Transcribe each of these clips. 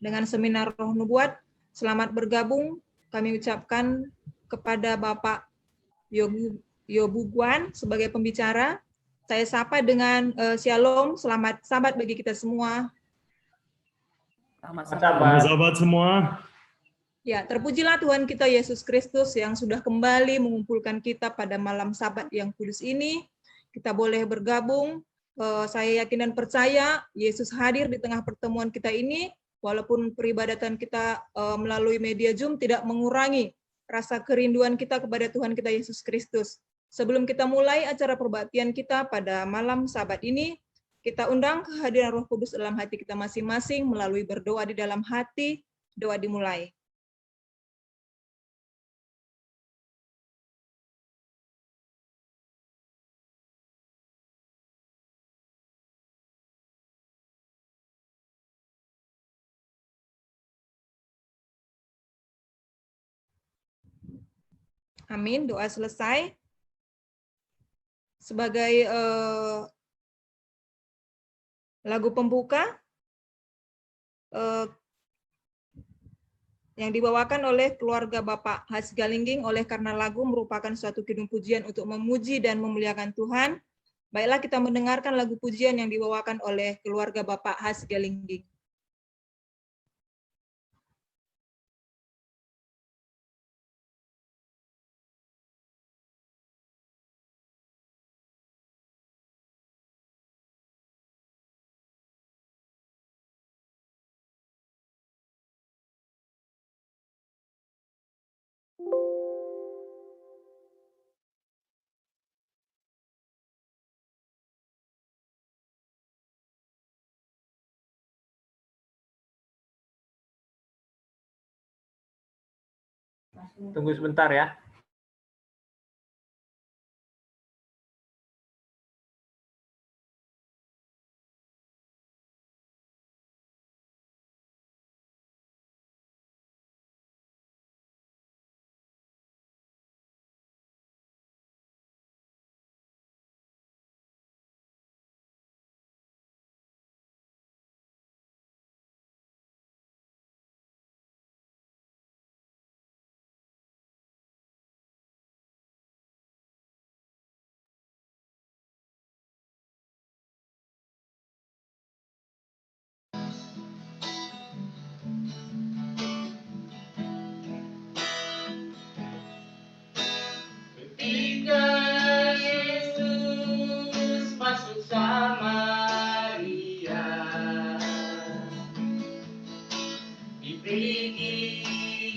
dengan seminar Roh Nubuat. Selamat bergabung. Kami ucapkan kepada Bapak Yobuguan sebagai pembicara. Saya sapa dengan Shalom, selamat sabat bagi kita semua. Selamat sabat semua. Ya, terpujilah Tuhan kita Yesus Kristus yang sudah kembali mengumpulkan kita pada malam Sabat yang kudus ini. Kita boleh bergabung. Saya yakin dan percaya Yesus hadir di tengah pertemuan kita ini, walaupun peribadatan kita melalui media Zoom tidak mengurangi rasa kerinduan kita kepada Tuhan kita Yesus Kristus. Sebelum kita mulai acara perbaktian kita pada malam Sabat ini, kita undang kehadiran Roh Kudus dalam hati kita masing-masing melalui berdoa di dalam hati. Doa dimulai. Amin, doa selesai. Sebagai lagu pembuka yang dibawakan oleh keluarga Bapak Hasigalingging, oleh karena lagu merupakan suatu kidung pujian untuk memuji dan memuliakan Tuhan. Baiklah kita mendengarkan lagu pujian yang dibawakan oleh keluarga Bapak Hasigalingging. Tunggu sebentar ya. Ketika Yesus masuk Samaria, diberi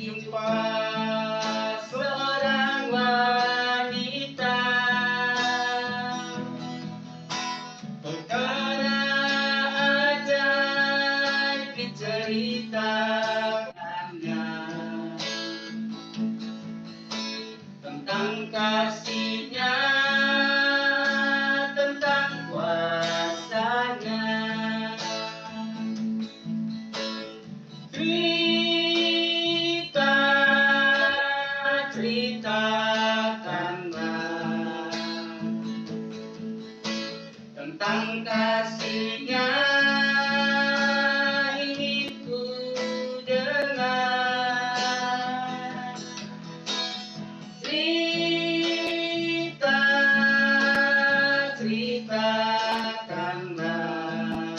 jumpa seorang wanita. Perkara ajaib diceritakannya tentang kasih-Nya, tentang kuasa-Nya. Ceritakanlah tentang kasih-Nya, ingin ku dengar. Ceritakanlah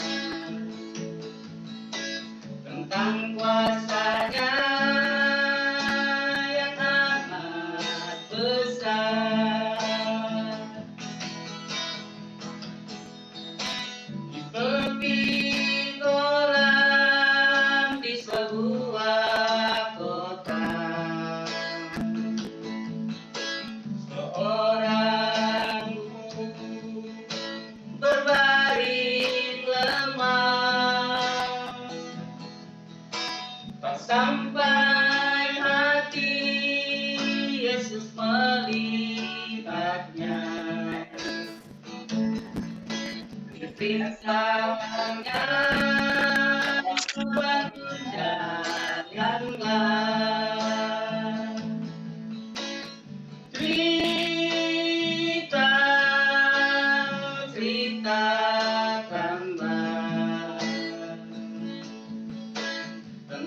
tentang kuasa-Nya yang amat besar. Di tepi kolam di sebuah kota, seorang guru berbaring lemah. Pas sampai hati Yesus melihatnya, diperintahkannya bangun jalanlah. Ceritakanlah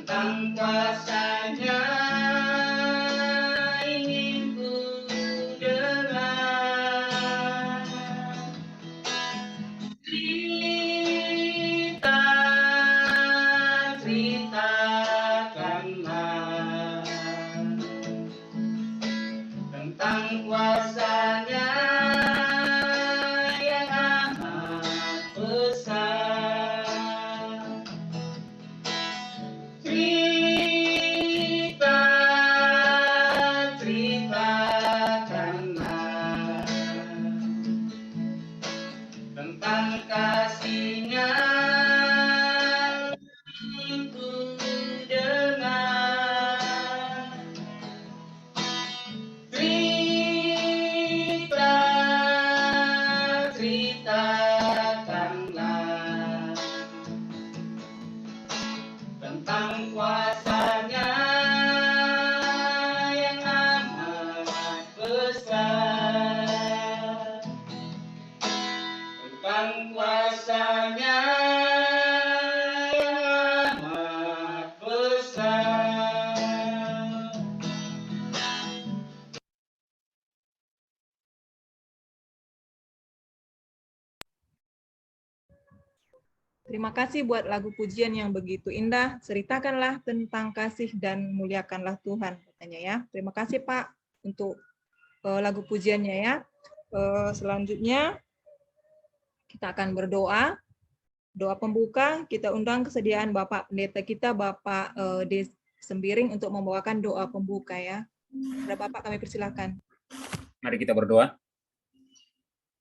tentang kuasa-Nya ingin ku dengar. Ceritakanlah tentang kuasa-Nya yang amat besar. Ceritakanlah tentang kasih-Nya ingin ku dengar. Ceritakanlah tentang kuasa-Nya yang amat besar. Tentang kuasa-Nya yang amat besar. Terima kasih buat lagu pujian yang begitu indah. Ceritakanlah tentang kasih dan muliakanlah Tuhan, katanya ya. Terima kasih Pak untuk lagu pujiannya ya. Selanjutnya kita akan berdoa. Doa pembuka, kita undang kesediaan Bapak Pendeta kita, Bapak D. Sembiring untuk membawakan doa pembuka ya. Ada Bapak, kami persilahkan. Mari kita berdoa.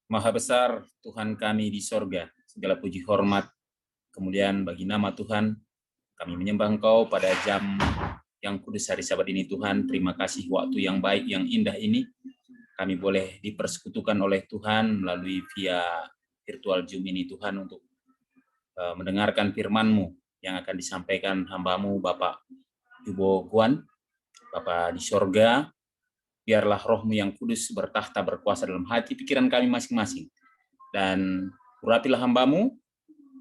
Maha besar Tuhan kami di sorga, segala puji hormat kemudian bagi nama Tuhan. Kami menyembah Engkau pada jam yang kudus hari Sabat ini Tuhan. Terima kasih waktu yang baik, yang indah ini. Kami boleh dipersekutukan oleh Tuhan melalui via virtual Zoom ini Tuhan untuk mendengarkan firman-Mu yang akan disampaikan hamba-Mu Bapak Yubo Guan, Bapak di sorga. Biarlah Roh-Mu yang kudus bertahta berkuasa dalam hati pikiran kami masing-masing. Dan urapilah hamba-Mu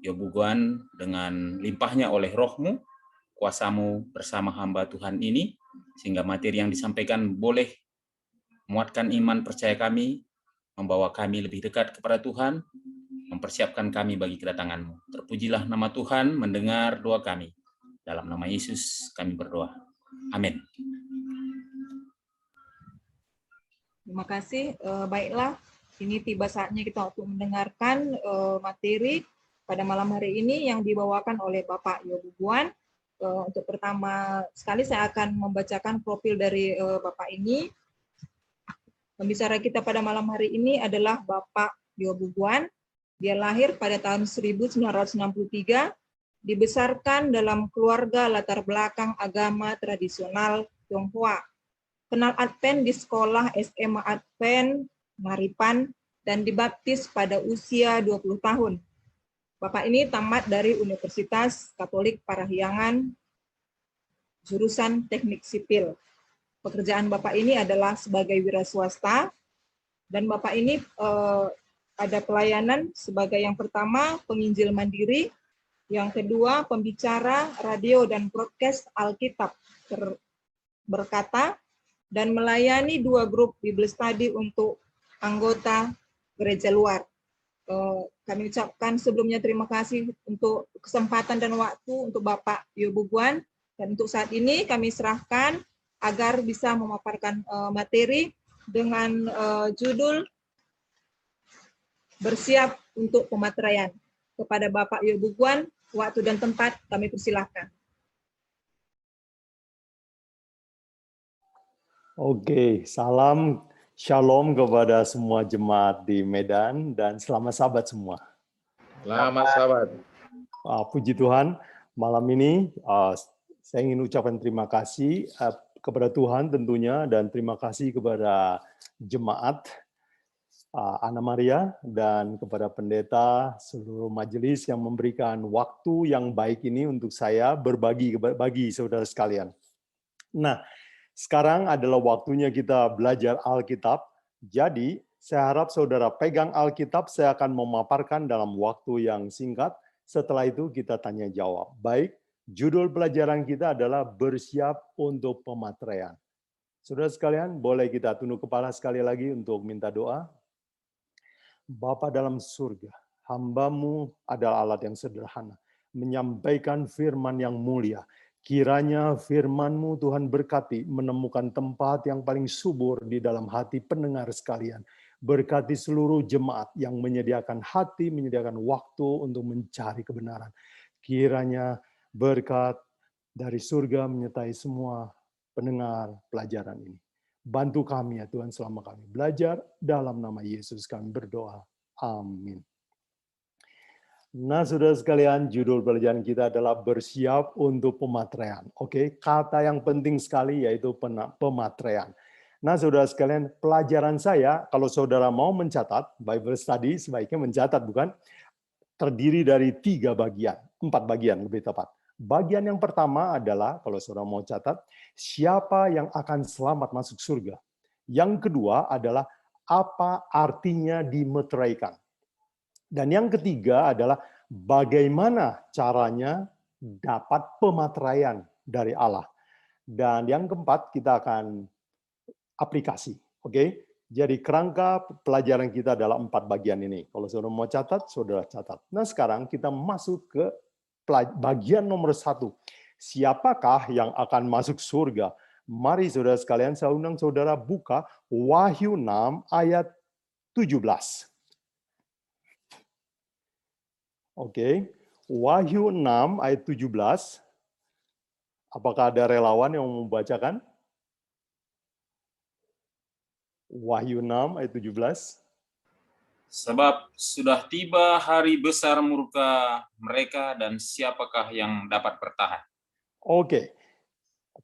Yobu Guan dengan limpahnya oleh Roh-Mu, kuasa-Mu bersama hamba Tuhan ini, sehingga materi yang disampaikan boleh menguatkan iman percaya kami, membawa kami lebih dekat kepada Tuhan, mempersiapkan kami bagi kedatangan-Mu. Terpujilah nama Tuhan mendengar doa kami. Dalam nama Yesus kami berdoa. Amin. Terima kasih. Baiklah, ini tiba saatnya kita untuk mendengarkan materi pada malam hari ini yang dibawakan oleh Bapak Yobu Guan. Untuk pertama sekali saya akan membacakan profil dari Bapak ini. Pembicara kita pada malam hari ini adalah Bapak Yobu Guan. Dia lahir pada tahun 1963, dibesarkan dalam keluarga latar belakang agama tradisional Tionghoa. Kenal Advent di sekolah SMA Advent Naripan dan dibaptis pada usia 20 tahun. Bapak ini tamat dari Universitas Katolik Parahyangan, jurusan Teknik Sipil. Pekerjaan Bapak ini adalah sebagai wira swasta, dan Bapak ini ada pelayanan sebagai yang pertama penginjil mandiri, yang kedua pembicara radio dan broadcast Alkitab berkata, dan melayani 2 grup Bible Study untuk anggota gereja luar. Kami ucapkan sebelumnya terima kasih untuk kesempatan dan waktu untuk Bapak Yobu Guan, dan untuk saat ini kami serahkan agar bisa memaparkan materi dengan judul Bersiap untuk Pemateraian. Kepada Bapak Yobu Guan, waktu dan tempat kami persilahkan. Oke, salam Shalom kepada semua jemaat di Medan dan selamat Sabat semua. Selamat Sabat. Puji Tuhan, malam ini saya ingin ucapkan terima kasih kepada Tuhan tentunya, dan terima kasih kepada jemaat Anna Maria dan kepada pendeta seluruh majelis yang memberikan waktu yang baik ini untuk saya berbagi bagi saudara sekalian. Nah, sekarang adalah waktunya kita belajar Alkitab. Jadi, saya harap saudara pegang Alkitab, saya akan memaparkan dalam waktu yang singkat. Setelah itu kita tanya jawab. Baik, Judul pelajaran kita adalah bersiap untuk pematraian. Saudara sekalian, boleh kita tunduk kepala sekali lagi untuk minta doa. Bapa dalam surga, hamba-Mu adalah alat yang sederhana, menyampaikan firman yang mulia. Kiranya firman-Mu Tuhan berkati, menemukan tempat yang paling subur di dalam hati pendengar sekalian. Berkati seluruh jemaat yang menyediakan hati, menyediakan waktu untuk mencari kebenaran. Kiranya berkat dari surga menyertai semua pendengar pelajaran ini. Bantu kami ya Tuhan selama kami belajar, dalam nama Yesus kami berdoa. Amin. Nah, saudara sekalian, judul pelajaran kita adalah bersiap untuk pematraian. Oke, kata yang penting sekali yaitu pematraian. Nah, saudara sekalian, pelajaran saya, kalau saudara mau mencatat, Bible study sebaiknya mencatat, bukan? Terdiri dari 3 bagian, 4 bagian lebih tepat. Bagian yang pertama adalah, kalau saudara mau catat, siapa yang akan selamat masuk surga. Yang kedua adalah, apa artinya dimeteraikan. Dan yang ketiga adalah, bagaimana caranya dapat pematraian dari Allah. Dan yang keempat, kita akan aplikasi. Oke? Jadi kerangka pelajaran kita adalah 4 bagian ini. Kalau saudara mau catat, saudara catat. Nah, sekarang kita masuk ke bagian nomor 1. Siapakah yang akan masuk surga? Mari saudara sekalian, saya undang saudara buka Wahyu 6 ayat 17. Oke, Wahyu 6 ayat 17. Apakah ada relawan yang mau membacakan? Wahyu 6 ayat 17. Sebab sudah tiba hari besar murka mereka, dan siapakah yang dapat bertahan? Oke,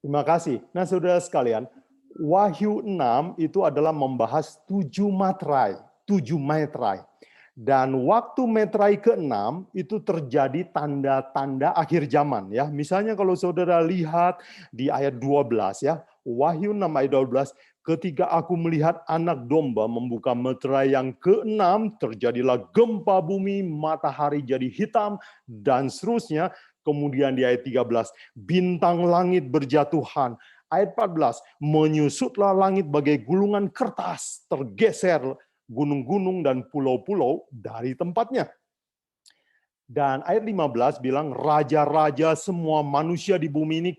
terima kasih. Nah, saudara sekalian, Wahyu 6 itu adalah membahas 7 matrai. Dan waktu metrai ke-6 itu terjadi tanda-tanda akhir zaman, ya. Misalnya kalau saudara lihat di ayat 12, ya, Wahyu 6 ayat 12, ketika aku melihat anak domba membuka meterai yang ke-6, terjadilah gempa bumi, matahari jadi hitam, dan seterusnya. Kemudian di ayat 13, bintang langit berjatuhan. Ayat 14, menyusutlah langit bagai gulungan kertas, tergeser gunung-gunung dan pulau-pulau dari tempatnya. Dan ayat 15 bilang, raja-raja semua manusia di bumi ini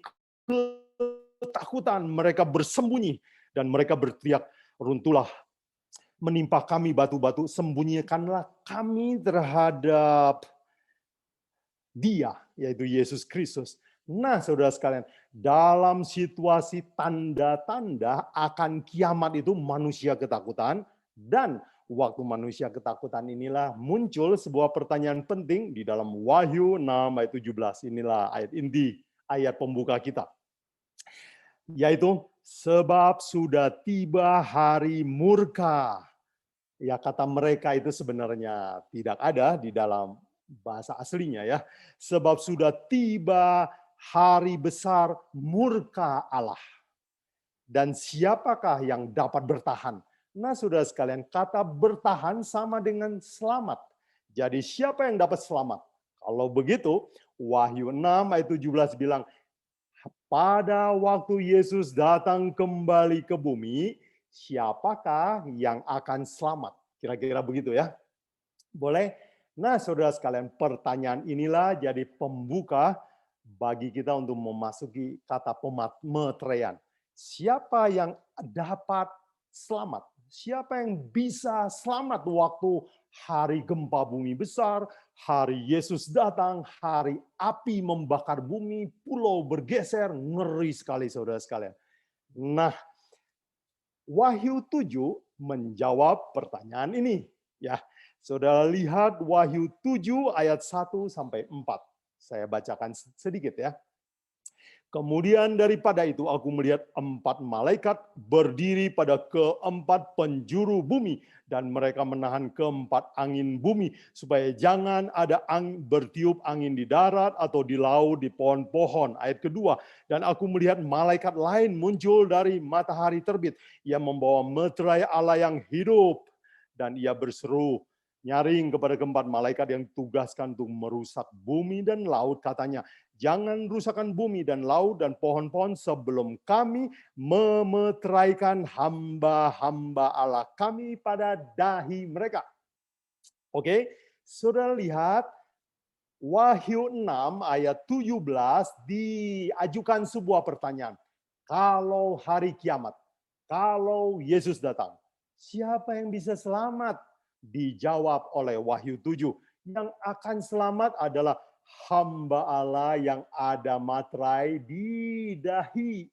ketakutan, mereka bersembunyi, dan mereka berteriak, runtuhlah, menimpa kami batu-batu, sembunyikanlah kami terhadap Dia, yaitu Yesus Kristus. Nah, saudara sekalian, dalam situasi tanda-tanda akan kiamat itu manusia ketakutan, dan waktu manusia ketakutan inilah muncul sebuah pertanyaan penting di dalam Wahyu 6 ayat 17. Inilah ayat inti, ayat pembuka kita. Yaitu, sebab sudah tiba hari murka. Ya, kata mereka itu sebenarnya tidak ada di dalam bahasa aslinya, ya. Sebab sudah tiba hari besar murka Allah. Dan siapakah yang dapat bertahan? Nah, saudara sekalian, kata bertahan sama dengan selamat. Jadi siapa yang dapat selamat? Kalau begitu, Wahyu 6 ayat 17 bilang, pada waktu Yesus datang kembali ke bumi, siapakah yang akan selamat? Kira-kira begitu, ya. Boleh? Nah, saudara sekalian, pertanyaan inilah jadi pembuka bagi kita untuk memasuki kata pematraian. Siapa yang dapat selamat? Siapa yang bisa selamat waktu hari gempa bumi besar, hari Yesus datang, hari api membakar bumi, pulau bergeser, ngeri sekali saudara sekalian. Nah, Wahyu 7 menjawab pertanyaan ini, ya. Saudara lihat Wahyu 7 ayat 1 sampai 4. Saya bacakan sedikit, ya. Kemudian daripada itu aku melihat 4 malaikat berdiri pada ke-4 penjuru bumi, dan mereka menahan ke-4 angin bumi supaya jangan ada bertiup angin di darat atau di laut, di pohon-pohon. Ayat kedua, dan aku melihat malaikat lain muncul dari matahari terbit. Ia membawa meterai Allah yang hidup, dan ia berseru nyaring kepada ke-4 malaikat yang tugaskan untuk merusak bumi dan laut, katanya, Jangan rusakkan bumi dan laut dan pohon-pohon sebelum kami memeteraikan hamba-hamba Allah kami pada dahi mereka. Oke, saudara lihat Wahyu 6 ayat 17 diajukan sebuah pertanyaan. Kalau hari kiamat, kalau Yesus datang, siapa yang bisa selamat? Dijawab oleh Wahyu 7. Yang akan selamat adalah hamba Allah yang ada materai di dahi.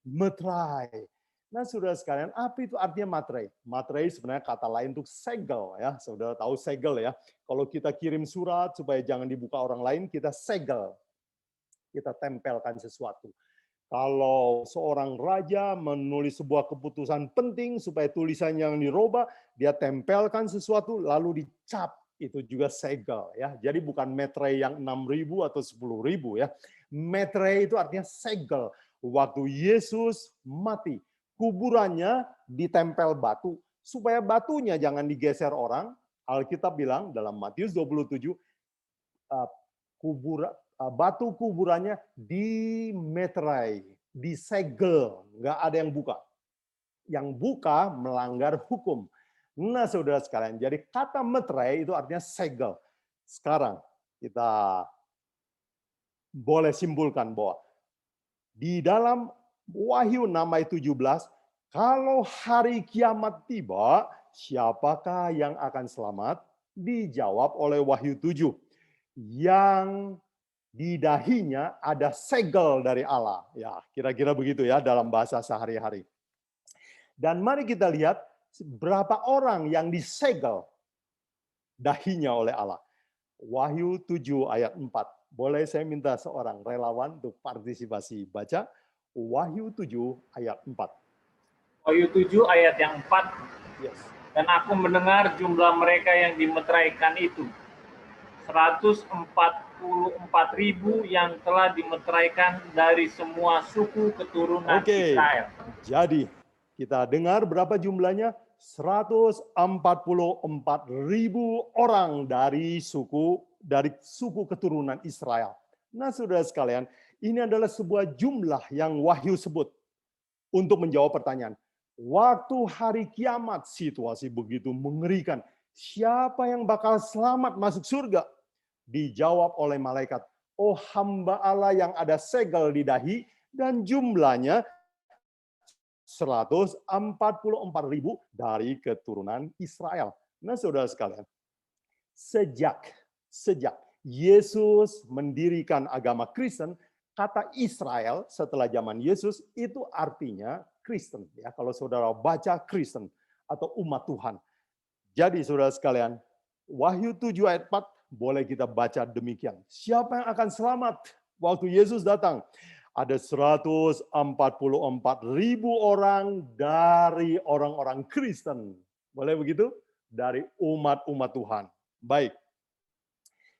Materai. Nah, saudara sekalian, apa itu artinya materai? Materai sebenarnya kata lain untuk segel, ya. Saudara tahu segel, ya. Kalau kita kirim surat supaya jangan dibuka orang lain, kita segel. Kita tempelkan sesuatu. Kalau seorang raja menulis sebuah keputusan penting supaya tulisannya yang dirubah, dia tempelkan sesuatu lalu dicap. Itu juga segel, ya. Jadi bukan materai yang 6.000 atau 10.000, ya. Materai itu artinya segel. Waktu Yesus mati, kuburannya ditempel batu supaya batunya jangan digeser orang. Alkitab bilang dalam Matius 27, batu kuburannya dimeterai, disegel, nggak ada yang buka. Yang buka melanggar hukum. Nah, saudara sekalian, jadi kata meterai itu artinya segel. Sekarang kita boleh simpulkan bahwa di dalam Wahyu 6 ayat 17, kalau hari kiamat tiba, siapakah yang akan selamat? Dijawab oleh Wahyu 7. Yang di dahinya ada segel dari Allah. Ya, kira-kira begitu ya dalam bahasa sehari-hari. Dan mari kita lihat berapa orang yang disegel dahinya oleh Allah. Wahyu 7 ayat 4. Boleh saya minta seorang relawan untuk partisipasi. Baca Wahyu 7 ayat 4. Wahyu 7 ayat yang 4. Yes. Dan aku mendengar jumlah mereka yang dimeteraikan itu. 144.000 yang telah dimeteraikan dari semua suku keturunan Israel. Jadi kita dengar berapa jumlahnya? 144.000 orang dari suku keturunan Israel. Nah, saudara sekalian, ini adalah sebuah jumlah yang Wahyu sebut untuk menjawab pertanyaan. Waktu hari kiamat, situasi begitu mengerikan. Siapa yang bakal selamat masuk surga? Dijawab oleh malaikat, oh hamba Allah yang ada segel di dahi, dan jumlahnya 144.000 dari keturunan Israel. Nah, saudara sekalian, sejak Yesus mendirikan agama Kristen, kata Israel setelah zaman Yesus itu artinya Kristen. Ya, kalau saudara baca Kristen atau umat Tuhan. Jadi saudara sekalian, Wahyu 7 ayat 4 boleh kita baca demikian. Siapa yang akan selamat waktu Yesus datang? Ada 144.000 orang dari orang-orang Kristen. Boleh begitu? Dari umat-umat Tuhan. Baik.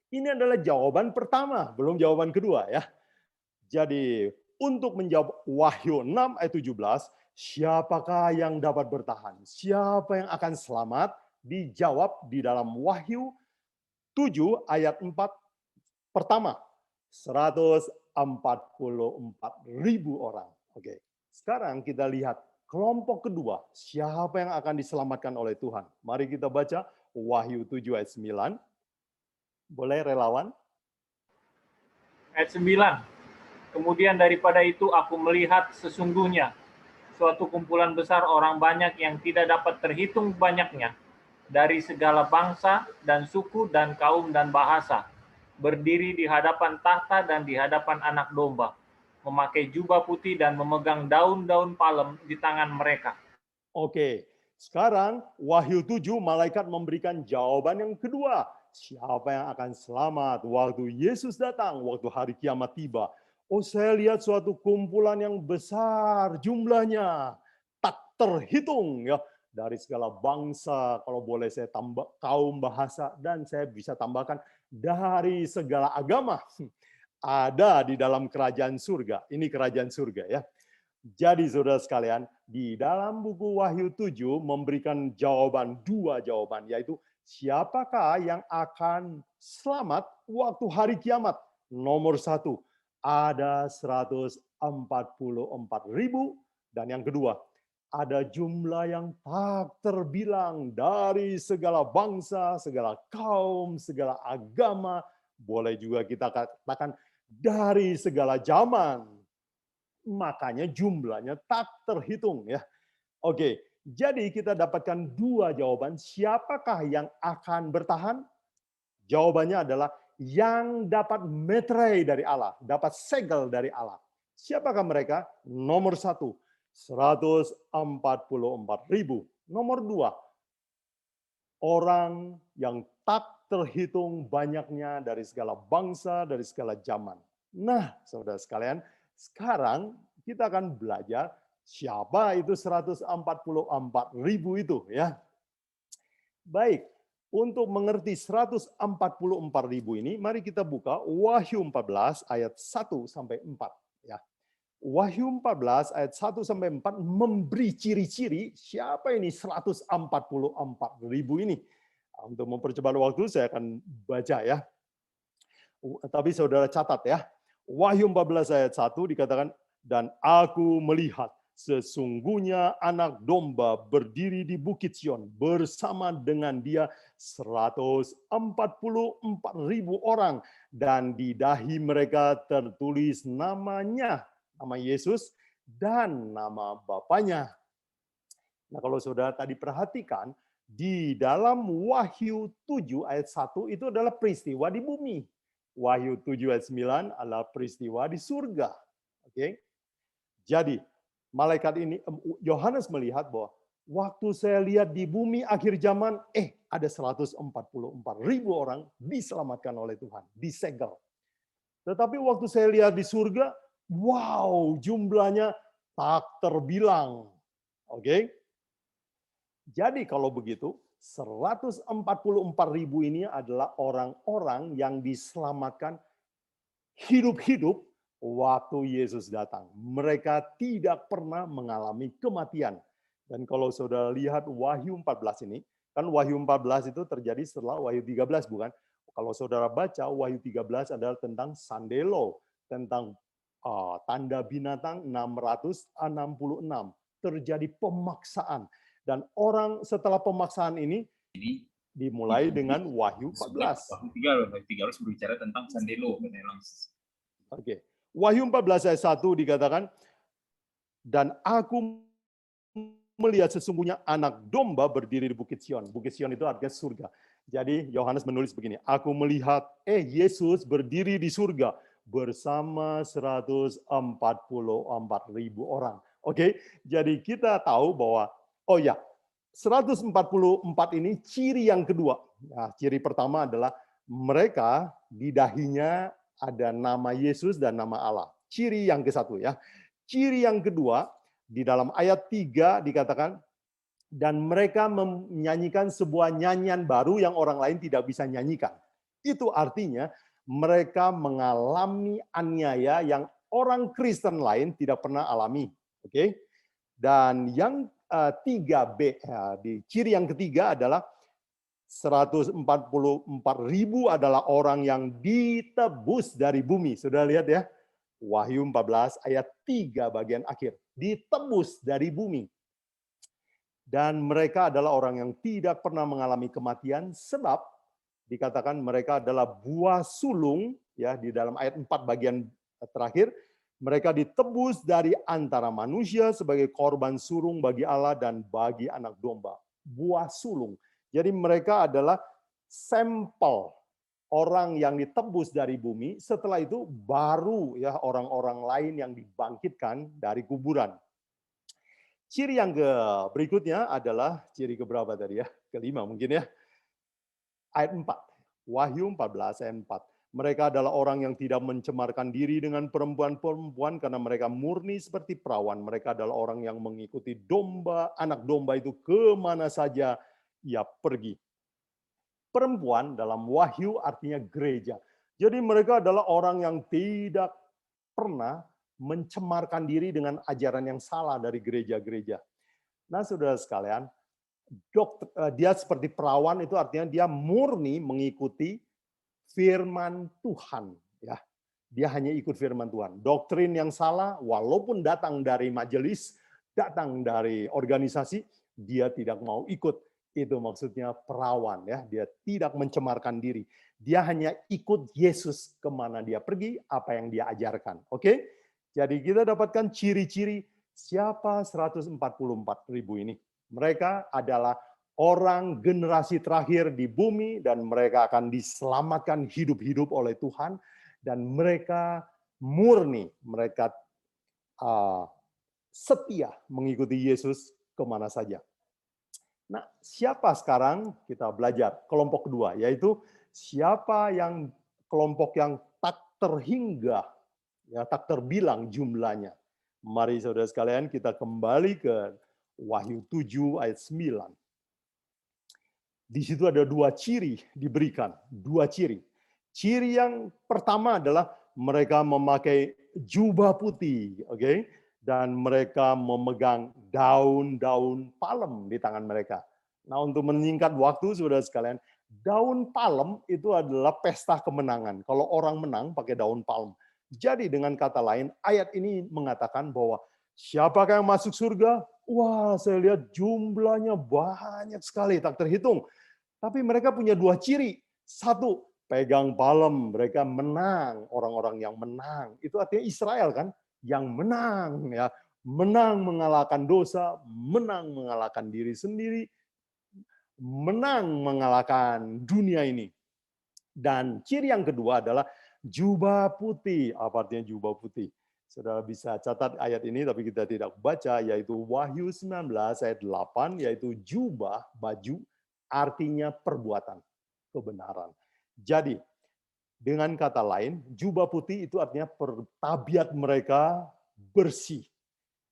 Ini adalah jawaban pertama, belum jawaban kedua ya. Jadi untuk menjawab Wahyu 6 ayat 17, siapakah yang dapat bertahan? Siapa yang akan selamat? Dijawab di dalam Wahyu 7 ayat 4 pertama. 144.000 orang. Oke. Sekarang kita lihat kelompok kedua. Siapa yang akan diselamatkan oleh Tuhan? Mari kita baca Wahyu 7 ayat 9. Boleh relawan? Ayat 9. Kemudian daripada itu aku melihat sesungguhnya suatu kumpulan besar orang banyak yang tidak dapat terhitung banyaknya dari segala bangsa dan suku dan kaum dan bahasa, berdiri di hadapan tahta dan di hadapan Anak Domba, memakai jubah putih dan memegang daun-daun palem di tangan mereka. Oke, sekarang Wahyu 7 malaikat memberikan jawaban yang kedua. Siapa yang akan selamat waktu Yesus datang, waktu hari kiamat tiba? Oh, saya lihat suatu kumpulan yang besar jumlahnya, tak terhitung ya, dari segala bangsa, kalau boleh saya tambah kaum, bahasa, dan saya bisa tambahkan dari segala agama ada di dalam kerajaan surga. Ini kerajaan surga ya. Jadi saudara sekalian, di dalam buku Wahyu 7 memberikan dua jawaban, yaitu siapakah yang akan selamat waktu hari kiamat? Nomor 1, ada 144.000, dan yang kedua, ada jumlah yang tak terbilang dari segala bangsa, segala kaum, segala agama, boleh juga kita katakan dari segala zaman. Makanya jumlahnya tak terhitung ya. Oke, jadi kita dapatkan dua jawaban. Siapakah yang akan bertahan? Jawabannya adalah yang dapat meterai dari Allah, dapat segel dari Allah. Siapakah mereka? Nomor 1, 144.000. Nomor 2, orang yang tak terhitung banyaknya dari segala bangsa, dari segala zaman. Nah, saudara sekalian, sekarang kita akan belajar siapa itu 144.000 itu ya. Baik, untuk mengerti 144.000 ini, mari kita buka Wahyu 14 ayat 1 sampai 4 ya. Wahyu 14 ayat 1 sampai 4 memberi ciri-ciri siapa ini 144.000 ini. Untuk mempercepat waktu saya akan baca ya. Tapi saudara catat ya. Wahyu 14 ayat 1 dikatakan, dan aku melihat sesungguhnya anak domba berdiri di Bukit Sion bersama dengan dia 144.000 orang, dan di dahi mereka tertulis namanya, nama Yesus dan nama Bapanya. Nah, kalau saudara tadi perhatikan, di dalam Wahyu 7 ayat 1 itu adalah peristiwa di bumi. Wahyu 7 ayat 9 adalah peristiwa di surga. Oke. Jadi, malaikat ini, Yohanes melihat bahwa waktu saya lihat di bumi akhir zaman, ada 144.000 orang diselamatkan oleh Tuhan, disegel. Tetapi waktu saya lihat di surga, wow, jumlahnya tak terbilang. Oke. Jadi kalau begitu, 144.000 ini adalah orang-orang yang diselamatkan hidup-hidup waktu Yesus datang. Mereka tidak pernah mengalami kematian. Dan kalau saudara lihat Wahyu 14 ini, kan Wahyu 14 itu terjadi setelah Wahyu 13, bukan? Kalau saudara baca, Wahyu 13 adalah tentang Sandelo, tentang tanda binatang 666. Terjadi pemaksaan. Dan orang setelah pemaksaan ini dimulai dengan Wahyu 14. Wahyu 13 berbicara tentang Sandelo. Oke. Wahyu 14 ayat 1 dikatakan, dan aku melihat sesungguhnya anak domba berdiri di Bukit Sion. Bukit Sion itu artinya surga. Jadi Yohanes menulis begini, aku melihat Yesus berdiri di surga bersama 144.000 orang. Oke, jadi kita tahu bahwa 144 ini ciri yang kedua. Nah, ciri pertama adalah mereka di dahinya ada nama Yesus dan nama Allah. Ciri yang ke-1 ya. Ciri yang kedua, di dalam ayat 3 dikatakan, dan mereka menyanyikan sebuah nyanyian baru yang orang lain tidak bisa nyanyikan. Itu artinya mereka mengalami aniaya yang orang Kristen lain tidak pernah alami. Oke. Dan yang 3B, di ciri yang ketiga adalah 144.000 adalah orang yang ditebus dari bumi. Sudah lihat ya, Wahyu 14 ayat 3 bagian akhir. Ditebus dari bumi. Dan mereka adalah orang yang tidak pernah mengalami kematian, sebab dikatakan mereka adalah buah sulung, ya, di dalam ayat 4 bagian terakhir. Mereka ditebus dari antara manusia sebagai korban surung bagi Allah dan bagi anak domba. Buah sulung. Jadi mereka adalah sampel orang yang ditebus dari bumi. Setelah itu baru ya orang-orang lain yang dibangkitkan dari kuburan. Ciri yang berikutnya adalah ciri keberapa tadi ya? Kelima mungkin ya. Ayat 4. Wahyu 14 ayat 4. Mereka adalah orang yang tidak mencemarkan diri dengan perempuan-perempuan karena mereka murni seperti perawan. Mereka adalah orang yang mengikuti domba, anak domba itu kemana saja ia pergi. Perempuan dalam Wahyu artinya gereja. Jadi mereka adalah orang yang tidak pernah mencemarkan diri dengan ajaran yang salah dari gereja-gereja. Nah, saudara sekalian, dia seperti perawan itu artinya dia murni mengikuti firman Tuhan, ya. dia hanya ikut firman Tuhan. Doktrin yang salah, walaupun datang dari majelis, datang dari organisasi, dia tidak mau ikut. Itu maksudnya perawan, ya. Dia tidak mencemarkan diri. Dia hanya ikut Yesus kemana dia pergi, apa yang dia ajarkan. Oke? Jadi kita dapatkan ciri-ciri siapa 144.000 ini. Mereka adalah orang generasi terakhir di bumi dan mereka akan diselamatkan hidup-hidup oleh Tuhan dan mereka murni, mereka setia mengikuti Yesus kemana saja. Nah, siapa sekarang kita belajar kelompok kedua, yaitu siapa yang kelompok yang tak terhingga, ya tak terbilang jumlahnya. Mari saudara sekalian kita kembali ke Wahyu 7 ayat 9. Di situ ada dua ciri diberikan, dua ciri. Ciri yang pertama adalah mereka memakai jubah putih, oke? Dan mereka memegang daun-daun palem di tangan mereka. Nah, untuk menyingkat waktu, saudara sekalian, daun palem itu adalah pesta kemenangan. Kalau orang menang pakai daun palem. Jadi dengan kata lain, ayat ini mengatakan bahwa siapakah yang masuk surga? Wah, saya lihat jumlahnya banyak sekali, tak terhitung. Tapi mereka punya dua ciri. Satu, pegang palem, mereka menang. Orang-orang yang menang. Itu artinya Israel kan? Yang menang, ya, menang mengalahkan dosa, menang mengalahkan diri sendiri, menang mengalahkan dunia ini. Dan ciri yang kedua adalah jubah putih. Apa artinya jubah putih? Saudara bisa catat ayat ini, tapi kita tidak baca, yaitu Wahyu 19 ayat 8, yaitu jubah, baju, artinya perbuatan, kebenaran. Jadi, dengan kata lain, jubah putih itu artinya tabiat mereka bersih.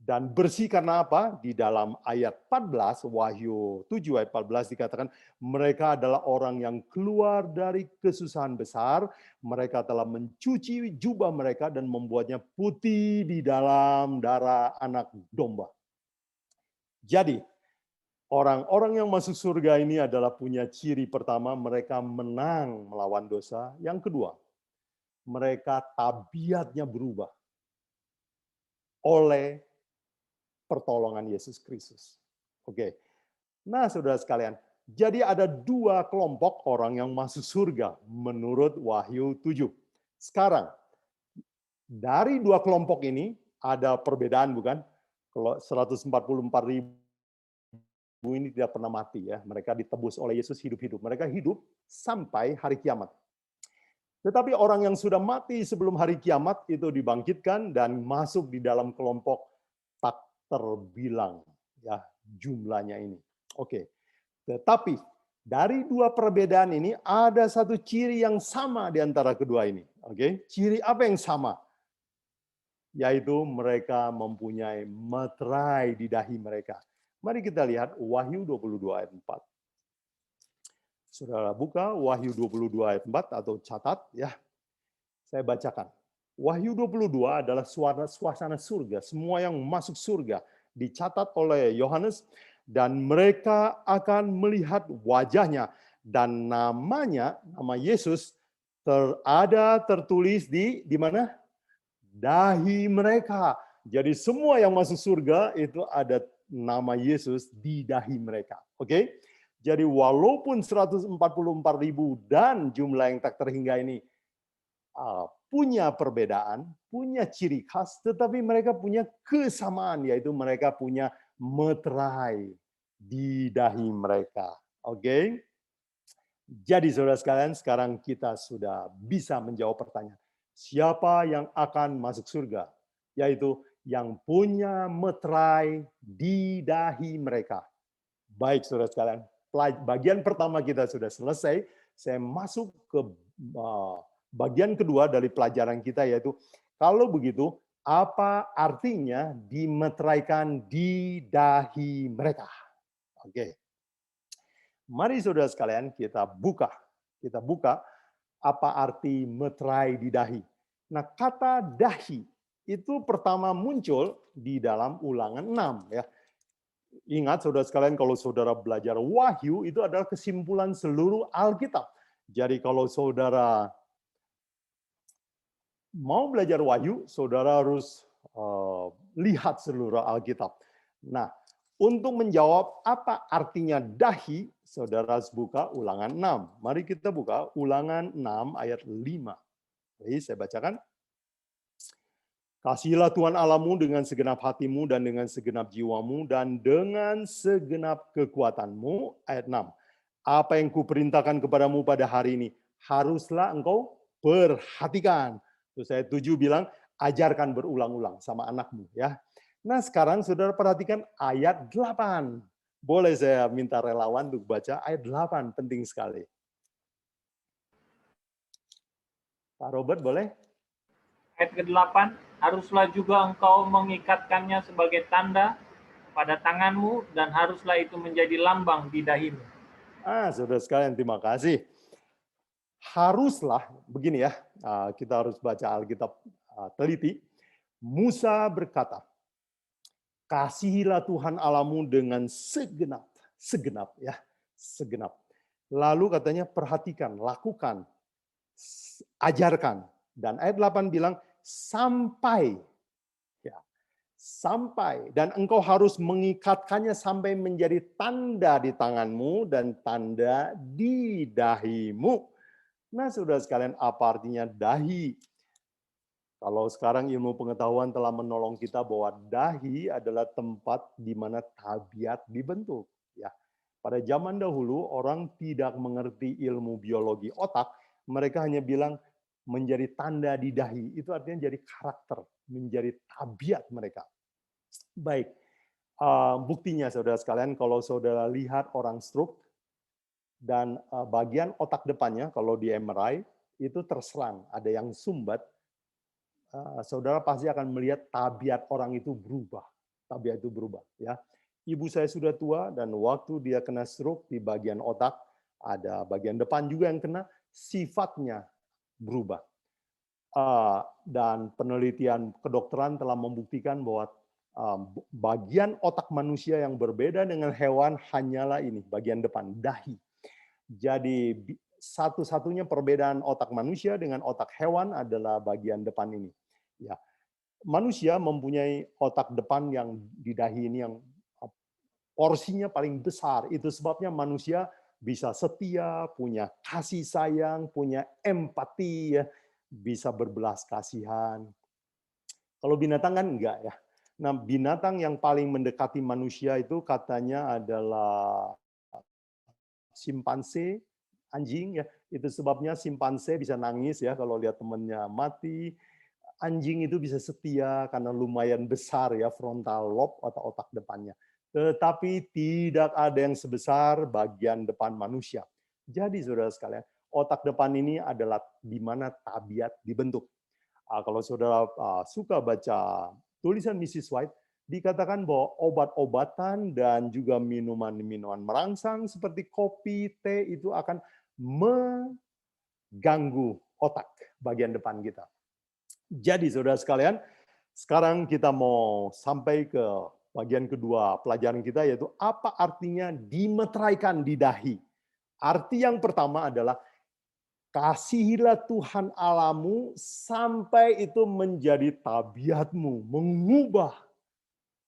Dan bersih karena apa? Di dalam ayat 14, Wahyu 7 ayat 14 dikatakan, mereka adalah orang yang keluar dari kesusahan besar, mereka telah mencuci jubah mereka dan membuatnya putih di dalam darah anak domba. Jadi, orang-orang yang masuk surga ini adalah punya ciri pertama, mereka menang melawan dosa. Yang kedua, mereka tabiatnya berubah oleh pertolongan Yesus Kristus. Oke. Nah, saudara sekalian, jadi ada dua kelompok orang yang masuk surga menurut Wahyu 7. Sekarang, dari dua kelompok ini ada perbedaan, bukan? Kalau 144.000 ini tidak pernah mati, ya. Mereka ditebus oleh Yesus hidup-hidup. Mereka hidup sampai hari kiamat. Tetapi orang yang sudah mati sebelum hari kiamat itu dibangkitkan dan masuk di dalam kelompok tak terbilang, ya, jumlahnya ini. Oke. Tetapi dari dua perbedaan ini ada satu ciri yang sama di antara kedua ini. Oke. Ciri apa yang sama? Yaitu mereka mempunyai meterai di dahi mereka. Mari kita lihat Wahyu 22 ayat 4. Saudara buka Wahyu 22 ayat 4 atau catat, ya. Saya bacakan. Wahyu 22 adalah suasana surga. Semua yang masuk surga dicatat oleh Yohanes dan mereka akan melihat wajahnya dan namanya, nama Yesus tertulis di mana? Dahi mereka. Jadi semua yang masuk surga itu ada nama Yesus di dahi mereka. Oke? Jadi walaupun 144.000 dan jumlah yang tak terhingga ini punya perbedaan, punya ciri khas, tetapi mereka punya kesamaan, yaitu mereka punya meterai di dahi mereka. Oke? Jadi saudara sekalian, sekarang kita sudah bisa menjawab pertanyaan. Siapa yang akan masuk surga? Yaitu yang punya meterai di dahi mereka. Baik saudara sekalian, bagian pertama kita sudah selesai. Saya masuk ke bagian kedua dari pelajaran kita, yaitu kalau begitu, apa artinya dimeteraikan di dahi mereka? Oke. Mari saudara sekalian kita buka apa arti meterai di dahi. Nah, kata dahi itu pertama muncul di dalam Ulangan 6, ya. Ingat saudara sekalian, kalau saudara belajar Wahyu itu adalah kesimpulan seluruh Alkitab. Jadi kalau saudara mau belajar Wahyu, saudara harus lihat seluruh Alkitab. Nah, untuk menjawab apa artinya dahi, saudara harus buka Ulangan 6. Mari kita buka Ulangan 6 ayat 5. Jadi saya bacakan. Kasihilah Tuhan Allahmu dengan segenap hatimu dan dengan segenap jiwamu dan dengan segenap kekuatanmu. Ayat 6. Apa yang kuperintahkan kepadamu pada hari ini, haruslah engkau perhatikan. Terus ayat 7 bilang, ajarkan berulang-ulang sama anakmu. Ya. Nah sekarang saudara perhatikan ayat 8. Boleh saya minta relawan untuk baca ayat 8, penting sekali. Pak Robert boleh? Ayat ke-8, haruslah juga engkau mengikatkannya sebagai tanda pada tanganmu dan haruslah itu menjadi lambang di dahimu. Saudara sekalian, terima kasih. Haruslah, begini ya, kita harus baca Alkitab teliti. Musa berkata, kasihilah Tuhan Allahmu dengan segenap. Lalu katanya perhatikan, lakukan, ajarkan. Dan ayat 8 bilang, sampai. Dan engkau harus mengikatkannya sampai menjadi tanda di tanganmu dan tanda di dahimu. Nah, saudara sekalian, apa artinya dahi? Kalau sekarang ilmu pengetahuan telah menolong kita bahwa dahi adalah tempat di mana tabiat dibentuk. Ya, pada zaman dahulu orang tidak mengerti ilmu biologi otak, mereka hanya bilang menjadi tanda di dahi. Itu artinya jadi karakter, menjadi tabiat mereka. Baik, buktinya saudara sekalian, kalau saudara lihat orang stroke dan bagian otak depannya, kalau di MRI, itu terserang, ada yang sumbat, saudara pasti akan melihat tabiat orang itu berubah. Tabiat itu berubah. Ya. Ibu saya sudah tua, dan waktu dia kena stroke di bagian otak, ada bagian depan juga yang kena, sifatnya berubah. Dan penelitian kedokteran telah membuktikan bahwa bagian otak manusia yang berbeda dengan hewan hanyalah ini, bagian depan, dahi. Jadi satu-satunya perbedaan otak manusia dengan otak hewan adalah bagian depan ini. Ya, manusia mempunyai otak depan yang di dahi ini yang porsinya paling besar. Itu sebabnya manusia bisa setia, punya kasih sayang, punya empati, ya, bisa berbelas kasihan. Kalau binatang kan enggak ya. Nah, binatang yang paling mendekati manusia itu katanya adalah simpanse, anjing ya. Itu sebabnya simpanse bisa nangis ya kalau lihat temannya mati. Anjing itu bisa setia karena lumayan besar ya frontal lobe atau otak depannya. Tetapi tidak ada yang sebesar bagian depan manusia. Jadi saudara sekalian, otak depan ini adalah di mana tabiat dibentuk. Kalau saudara suka baca tulisan Mrs. White, dikatakan bahwa obat-obatan dan juga minuman-minuman merangsang seperti kopi, teh itu akan mengganggu otak bagian depan kita. Jadi saudara sekalian, sekarang kita mau sampai ke bagian kedua pelajaran kita, yaitu apa artinya dimeteraikan di dahi. Arti yang pertama adalah kasihilah Tuhan Allahmu sampai itu menjadi tabiatmu, mengubah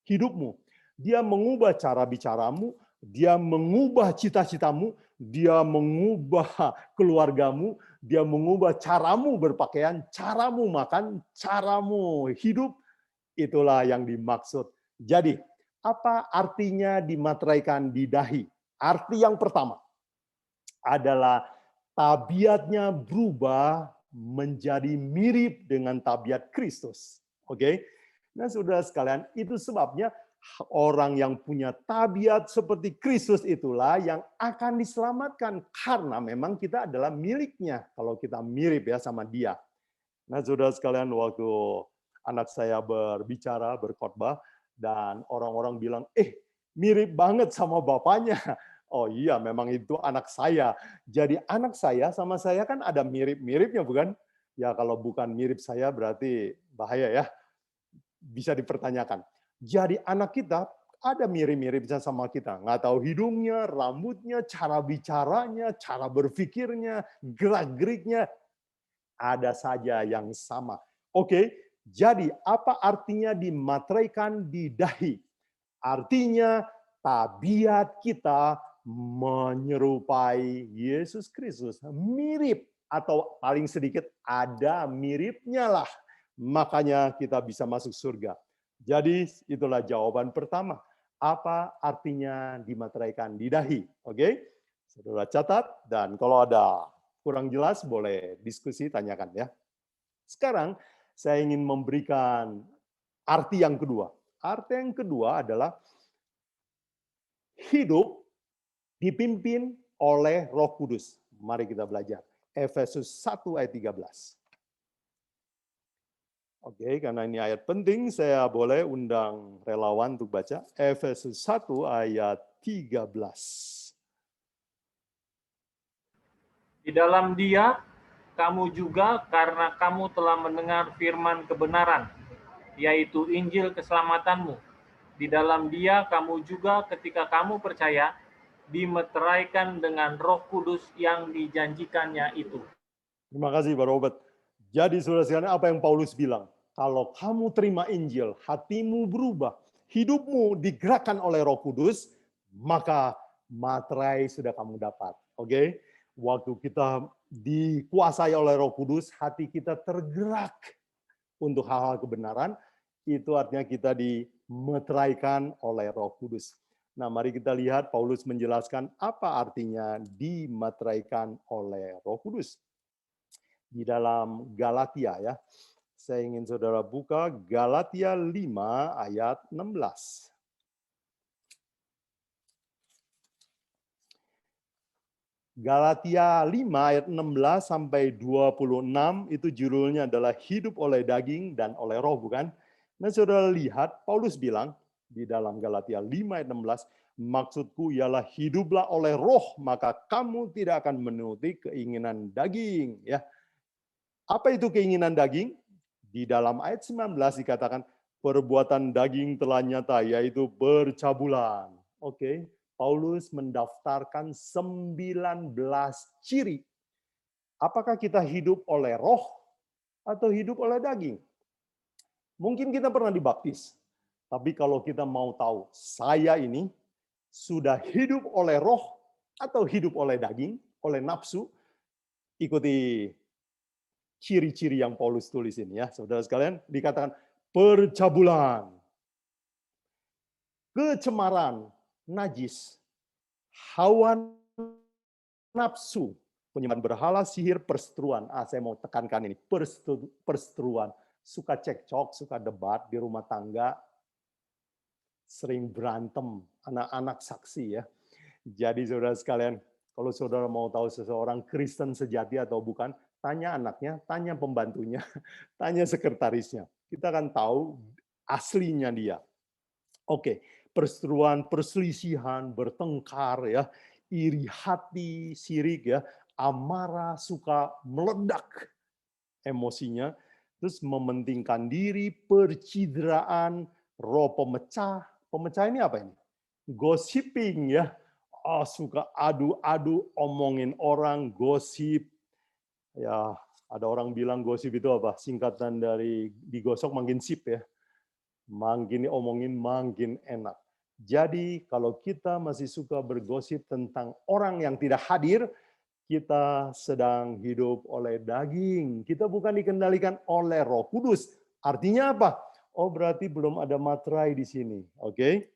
hidupmu. Dia mengubah cara bicaramu, dia mengubah cita-citamu, dia mengubah keluargamu, dia mengubah caramu berpakaian, caramu makan, caramu hidup. Itulah yang dimaksud. Jadi, apa artinya dimateraikan di dahi? Arti yang pertama adalah tabiatnya berubah menjadi mirip dengan tabiat Kristus. Oke? Nah, saudara sekalian, itu sebabnya orang yang punya tabiat seperti Kristus itulah yang akan diselamatkan karena memang kita adalah miliknya kalau kita mirip ya sama Dia. Nah, saudara sekalian, waktu anak saya berbicara, berkhotbah, dan orang-orang bilang, mirip banget sama bapaknya. Oh iya, memang itu anak saya. Jadi anak saya sama saya kan ada mirip-miripnya, bukan? Ya kalau bukan mirip saya berarti bahaya ya. Bisa dipertanyakan. Jadi anak kita ada mirip-miripnya sama kita. Nggak tahu hidungnya, rambutnya, cara bicaranya, cara berpikirnya, gerak-geriknya. Ada saja yang sama. Oke, jadi apa artinya dimateraikan di dahi? Artinya tabiat kita menyerupai Yesus Kristus, mirip atau paling sedikit ada miripnya lah. Makanya kita bisa masuk surga. Jadi itulah jawaban pertama. Apa artinya dimateraikan di dahi? Oke, saudara catat, dan kalau ada kurang jelas boleh diskusi, tanyakan ya. Sekarang saya ingin memberikan arti yang kedua. Arti yang kedua adalah hidup dipimpin oleh Roh Kudus. Mari kita belajar. Efesus 1 ayat 13. Oke, karena ini ayat penting, saya boleh undang relawan untuk baca. Efesus 1 ayat 13. Di dalam Dia, kamu juga karena kamu telah mendengar firman kebenaran, yaitu Injil keselamatanmu. Di dalam Dia, kamu juga ketika kamu percaya, dimeteraikan dengan Roh Kudus yang dijanjikannya itu. Terima kasih, Pak Robert. Jadi, saudara sekalian, apa yang Paulus bilang? Kalau kamu terima Injil, hatimu berubah, hidupmu digerakkan oleh Roh Kudus, maka materai sudah kamu dapat. Oke? Waktu kita dikuasai oleh Roh Kudus, hati kita tergerak untuk hal-hal kebenaran, itu artinya kita dimeteraikan oleh Roh Kudus. Nah, mari kita lihat Paulus menjelaskan apa artinya dimeteraikan oleh Roh Kudus. Di dalam Galatia ya. Saya ingin saudara buka Galatia 5 ayat 16. Galatia 5 ayat 16 sampai 26 itu judulnya adalah hidup oleh daging dan oleh roh, bukan? Nah, saudara lihat Paulus bilang di dalam Galatia 5 ayat 16, maksudku ialah hiduplah oleh roh, maka kamu tidak akan menuruti keinginan daging, ya. Apa itu keinginan daging? Di dalam ayat 19 dikatakan, perbuatan daging telah nyata, yaitu bercabulan. Oke, Paulus mendaftarkan 19 ciri. Apakah kita hidup oleh roh atau hidup oleh daging? Mungkin kita pernah dibaptis, tapi kalau kita mau tahu, saya ini sudah hidup oleh roh atau hidup oleh daging, oleh nafsu, ikuti ciri-ciri yang Paulus tulis ini ya, saudara sekalian. Dikatakan percabulan, kecemaran, najis, hawa nafsu, penyembahan berhala, sihir, perseteruan. Saya mau tekankan ini, perseteruan. Suka cekcok, suka debat di rumah tangga, sering berantem, anak-anak saksi ya. Jadi saudara sekalian, kalau saudara mau tahu seseorang Kristen sejati atau bukan, tanya anaknya, tanya pembantunya, tanya sekretarisnya. Kita akan tahu aslinya dia. Oke, perseteruan, perselisihan, bertengkar, ya, iri hati, sirik, ya, amarah, suka meledak emosinya, terus mementingkan diri, percideraan, roh pemecah. Pemecah ini apa ini? Gossiping, ya. Suka adu-adu, omongin orang, gosip. Ya, ada orang bilang gosip itu apa? Singkatan dari digosok makin sip ya. Makin omongin makin enak. Jadi kalau kita masih suka bergosip tentang orang yang tidak hadir, kita sedang hidup oleh daging. Kita bukan dikendalikan oleh Roh Kudus. Artinya apa? Oh, berarti belum ada materai di sini. Oke?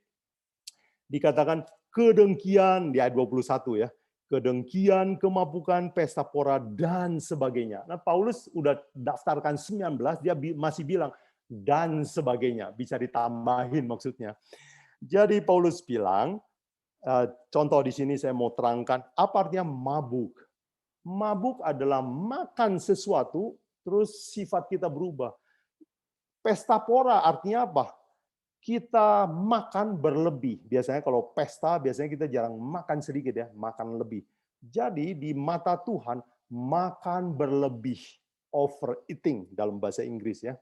Dikatakan kedengkian di ayat 21 ya. Kedengkian, kemabukan, pesta pora, dan sebagainya. Nah, Paulus udah daftarkan 19, dia masih bilang, dan sebagainya. Bisa ditambahin maksudnya. Jadi Paulus bilang, contoh di sini saya mau terangkan, apa artinya mabuk? Mabuk adalah makan sesuatu, terus sifat kita berubah. Pesta pora artinya apa? Kita makan berlebih. Biasanya kalau pesta, biasanya kita jarang makan sedikit ya, makan lebih. Jadi di mata Tuhan, makan berlebih, overeating dalam bahasa Inggris ya.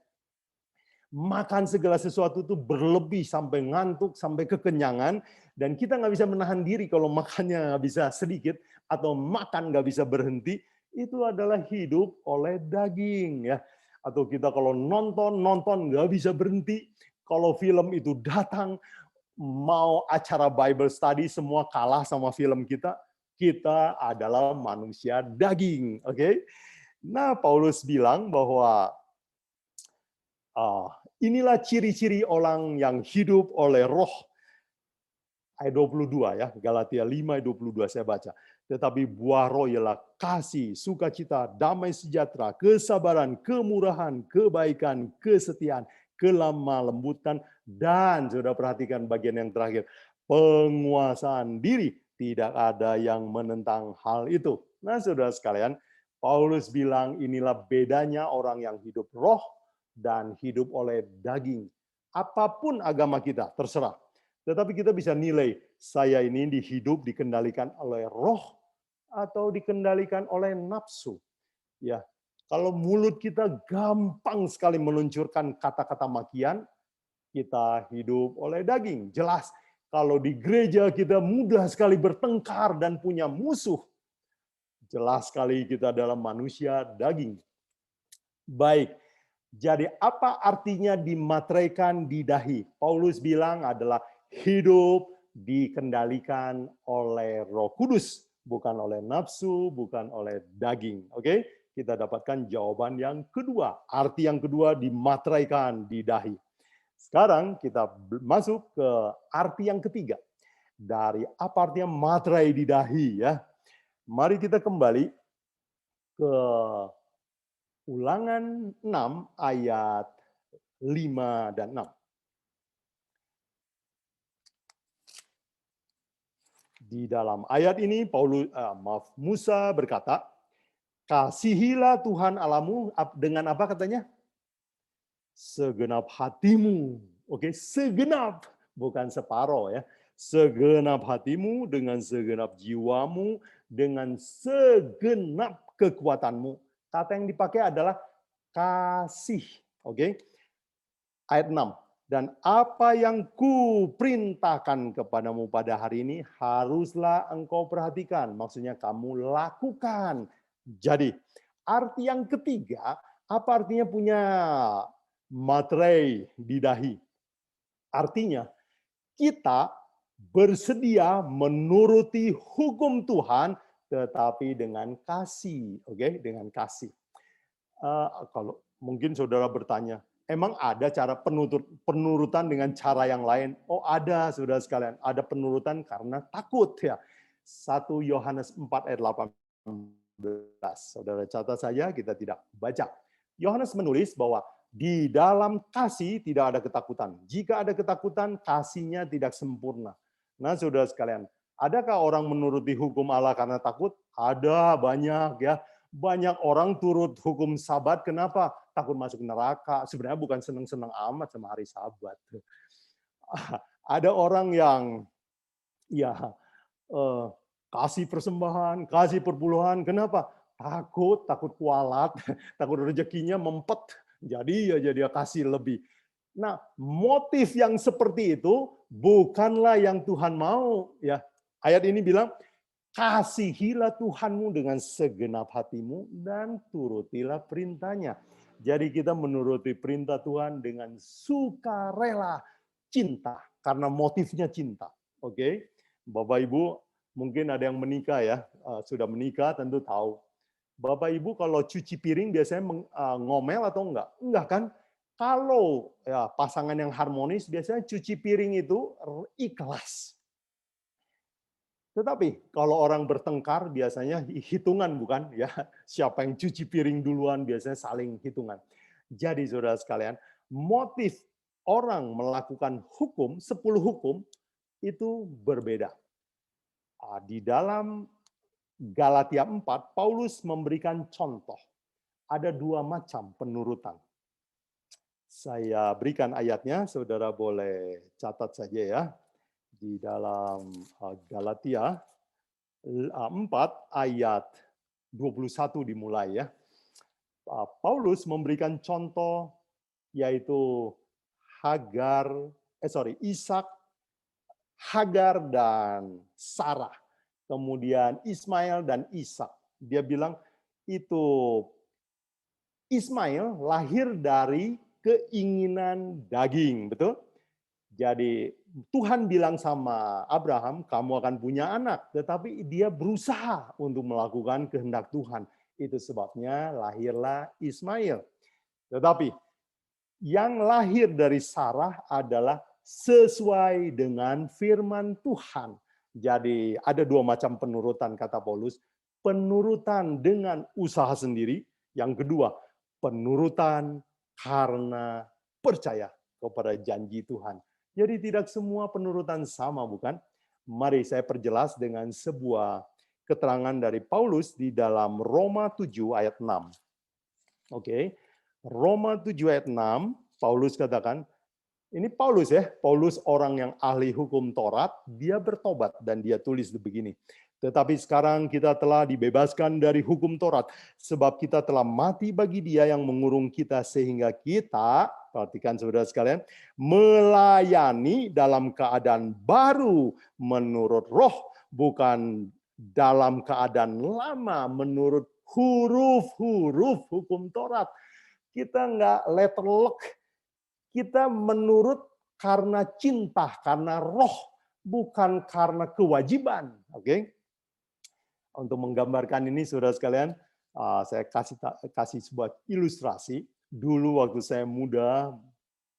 Makan segala sesuatu itu berlebih sampai ngantuk, sampai kekenyangan, dan kita nggak bisa menahan diri kalau makannya nggak bisa sedikit, atau makan nggak bisa berhenti, itu adalah hidup oleh daging ya. Atau kita kalau nonton nggak bisa berhenti. Kalau film itu datang, mau acara Bible study, semua kalah sama film kita. Kita adalah manusia daging. Oke? Nah, Paulus bilang bahwa inilah ciri-ciri orang yang hidup oleh roh. Ayat 22 ya, Galatia 5 ayat 22 saya baca. Tetapi buah roh ialah kasih, sukacita, damai sejahtera, kesabaran, kemurahan, kebaikan, kesetiaan, kelemah lembutan, dan sudah perhatikan bagian yang terakhir, penguasaan diri. Tidak ada yang menentang hal itu. Nah, saudara sekalian, Paulus bilang inilah bedanya orang yang hidup roh dan hidup oleh daging. Apapun agama kita, terserah. Tetapi kita bisa nilai, saya ini dihidup dikendalikan oleh roh atau dikendalikan oleh nafsu. Ya, kalau mulut kita gampang sekali meluncurkan kata-kata makian, kita hidup oleh daging. Jelas, kalau di gereja kita mudah sekali bertengkar dan punya musuh. Jelas sekali kita dalam manusia daging. Baik, jadi apa artinya dimateraikan di dahi? Paulus bilang adalah hidup dikendalikan oleh Roh Kudus, bukan oleh nafsu, bukan oleh daging. Oke? Kita dapatkan jawaban yang kedua. Arti yang kedua dimateraikan di dahi. Sekarang kita masuk ke arti yang ketiga. Dari apa artinya materai di dahi ya? Mari kita kembali ke Ulangan 6 ayat 5 dan 6. Di dalam ayat ini Musa berkata, kasihilah Tuhan Allahmu dengan apa katanya? Segenap hatimu. Oke, segenap, bukan separuh ya. Segenap hatimu, dengan segenap jiwamu, dengan segenap kekuatanmu. Kata yang dipakai adalah kasih. Oke. Ayat 6. Dan apa yang kuperintahkan kepadamu pada hari ini haruslah engkau perhatikan. Maksudnya kamu lakukan. Jadi, arti yang ketiga, apa artinya punya materai di dahi? Artinya, kita bersedia menuruti hukum Tuhan, tetapi dengan kasih. Oke, dengan kasih. Kalau mungkin saudara bertanya, emang ada cara penurutan dengan cara yang lain? Oh ada, saudara sekalian. Ada penurutan karena takut ya. 1 Yohanes 4 ayat 18. Saudara catat saja, kita tidak baca. Yohanes menulis bahwa di dalam kasih tidak ada ketakutan. Jika ada ketakutan, kasihnya tidak sempurna. Nah, saudara sekalian, adakah orang menuruti hukum Allah karena takut? Ada, banyak ya. Banyak orang turut hukum Sabat, kenapa? Takut masuk neraka. Sebenarnya bukan senang-senang amat sama hari Sabat. Ada orang yang ya kasih persembahan, kasih perpuluhan, kenapa? Takut kualat, takut rezekinya mempet. Jadi ya dia kasih lebih. Nah, motif yang seperti itu bukanlah yang Tuhan mau ya. Ayat ini bilang kasihilah Tuhanmu dengan segenap hatimu dan turutilah perintahnya. Jadi kita menuruti perintah Tuhan dengan sukarela, cinta, karena motifnya cinta. Oke, Bapak Ibu mungkin ada yang menikah ya, sudah menikah tentu tahu. Bapak Ibu kalau cuci piring biasanya ngomel atau enggak? Enggak kan? Kalau ya, pasangan yang harmonis biasanya cuci piring itu ikhlas. Tetapi kalau orang bertengkar biasanya hitungan bukan ya, siapa yang cuci piring duluan biasanya saling hitungan. Jadi saudara sekalian, motif orang melakukan hukum, 10 hukum itu berbeda. Di dalam Galatia 4, Paulus memberikan contoh. Ada 2 macam penurutan. Saya berikan ayatnya, saudara boleh catat saja ya. Di dalam Galatia 4 ayat 21 dimulai ya. Paulus memberikan contoh yaitu Ishak, Hagar dan Sarah. Kemudian Ismail dan Ishak. Dia bilang itu Ismail lahir dari keinginan daging, betul? Jadi Tuhan bilang sama Abraham, kamu akan punya anak, tetapi dia berusaha untuk melakukan kehendak Tuhan. Itu sebabnya lahirlah Ismail. Tetapi yang lahir dari Sarah adalah sesuai dengan firman Tuhan. Jadi ada dua macam penurutan kata Paulus. Penurutan dengan usaha sendiri. Yang kedua, penurutan karena percaya kepada janji Tuhan. Jadi tidak semua penurutan sama, bukan? Mari saya perjelas dengan sebuah keterangan dari Paulus di dalam Roma 7 ayat 6. Oke. Roma 7 ayat 6, Paulus katakan, ini Paulus ya, Paulus orang yang ahli hukum Taurat, dia bertobat dan dia tulis begini. Tetapi sekarang kita telah dibebaskan dari hukum Taurat, sebab kita telah mati bagi dia yang mengurung kita, sehingga kita, perhatikan saudara sekalian, melayani dalam keadaan baru menurut roh, bukan dalam keadaan lama menurut huruf-huruf hukum Taurat. Kita nggak letter lock, kita menurut karena cinta, karena roh, bukan karena kewajiban. Oke? Untuk menggambarkan ini, saudara sekalian, saya kasih sebuah ilustrasi. Dulu waktu saya muda,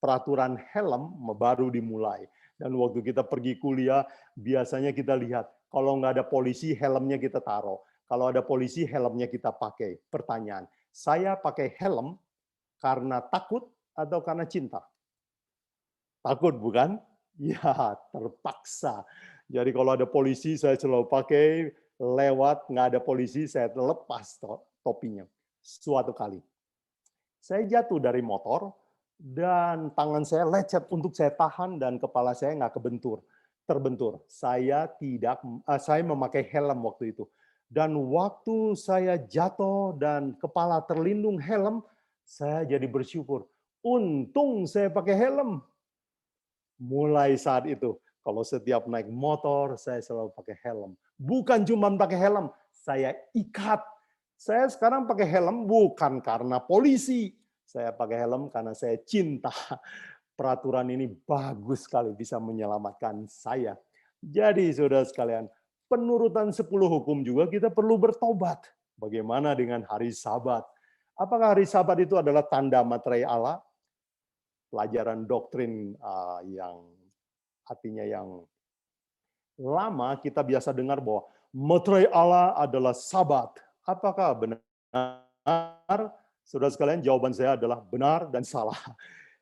peraturan helm baru dimulai. Dan waktu kita pergi kuliah, biasanya kita lihat, kalau nggak ada polisi, helmnya kita taruh. Kalau ada polisi, helmnya kita pakai. Pertanyaan, saya pakai helm karena takut atau karena cinta? Takut, bukan? Ya, terpaksa. Jadi kalau ada polisi, saya selalu pakai. Lewat, nggak ada polisi, saya lepas topinya. Suatu kali, saya jatuh dari motor, dan tangan saya lecet untuk saya tahan, dan kepala saya nggak terbentur. Saya memakai helm waktu itu. Dan waktu saya jatuh dan kepala terlindung helm, saya jadi bersyukur. Untung saya pakai helm. Mulai saat itu, kalau setiap naik motor, saya selalu pakai helm. Bukan cuma pakai helm, saya ikat. Saya sekarang pakai helm bukan karena polisi. Saya pakai helm karena saya cinta. Peraturan ini bagus sekali, bisa menyelamatkan saya. Jadi, saudara sekalian, penurutan 10 hukum juga kita perlu bertobat. Bagaimana dengan hari Sabat? Apakah hari Sabat itu adalah tanda materai Allah? Pelajaran doktrin yang artinya yang lama, kita biasa dengar bahwa materai Allah adalah Sabat. Apakah benar? Saudara sekalian, jawaban saya adalah benar dan salah.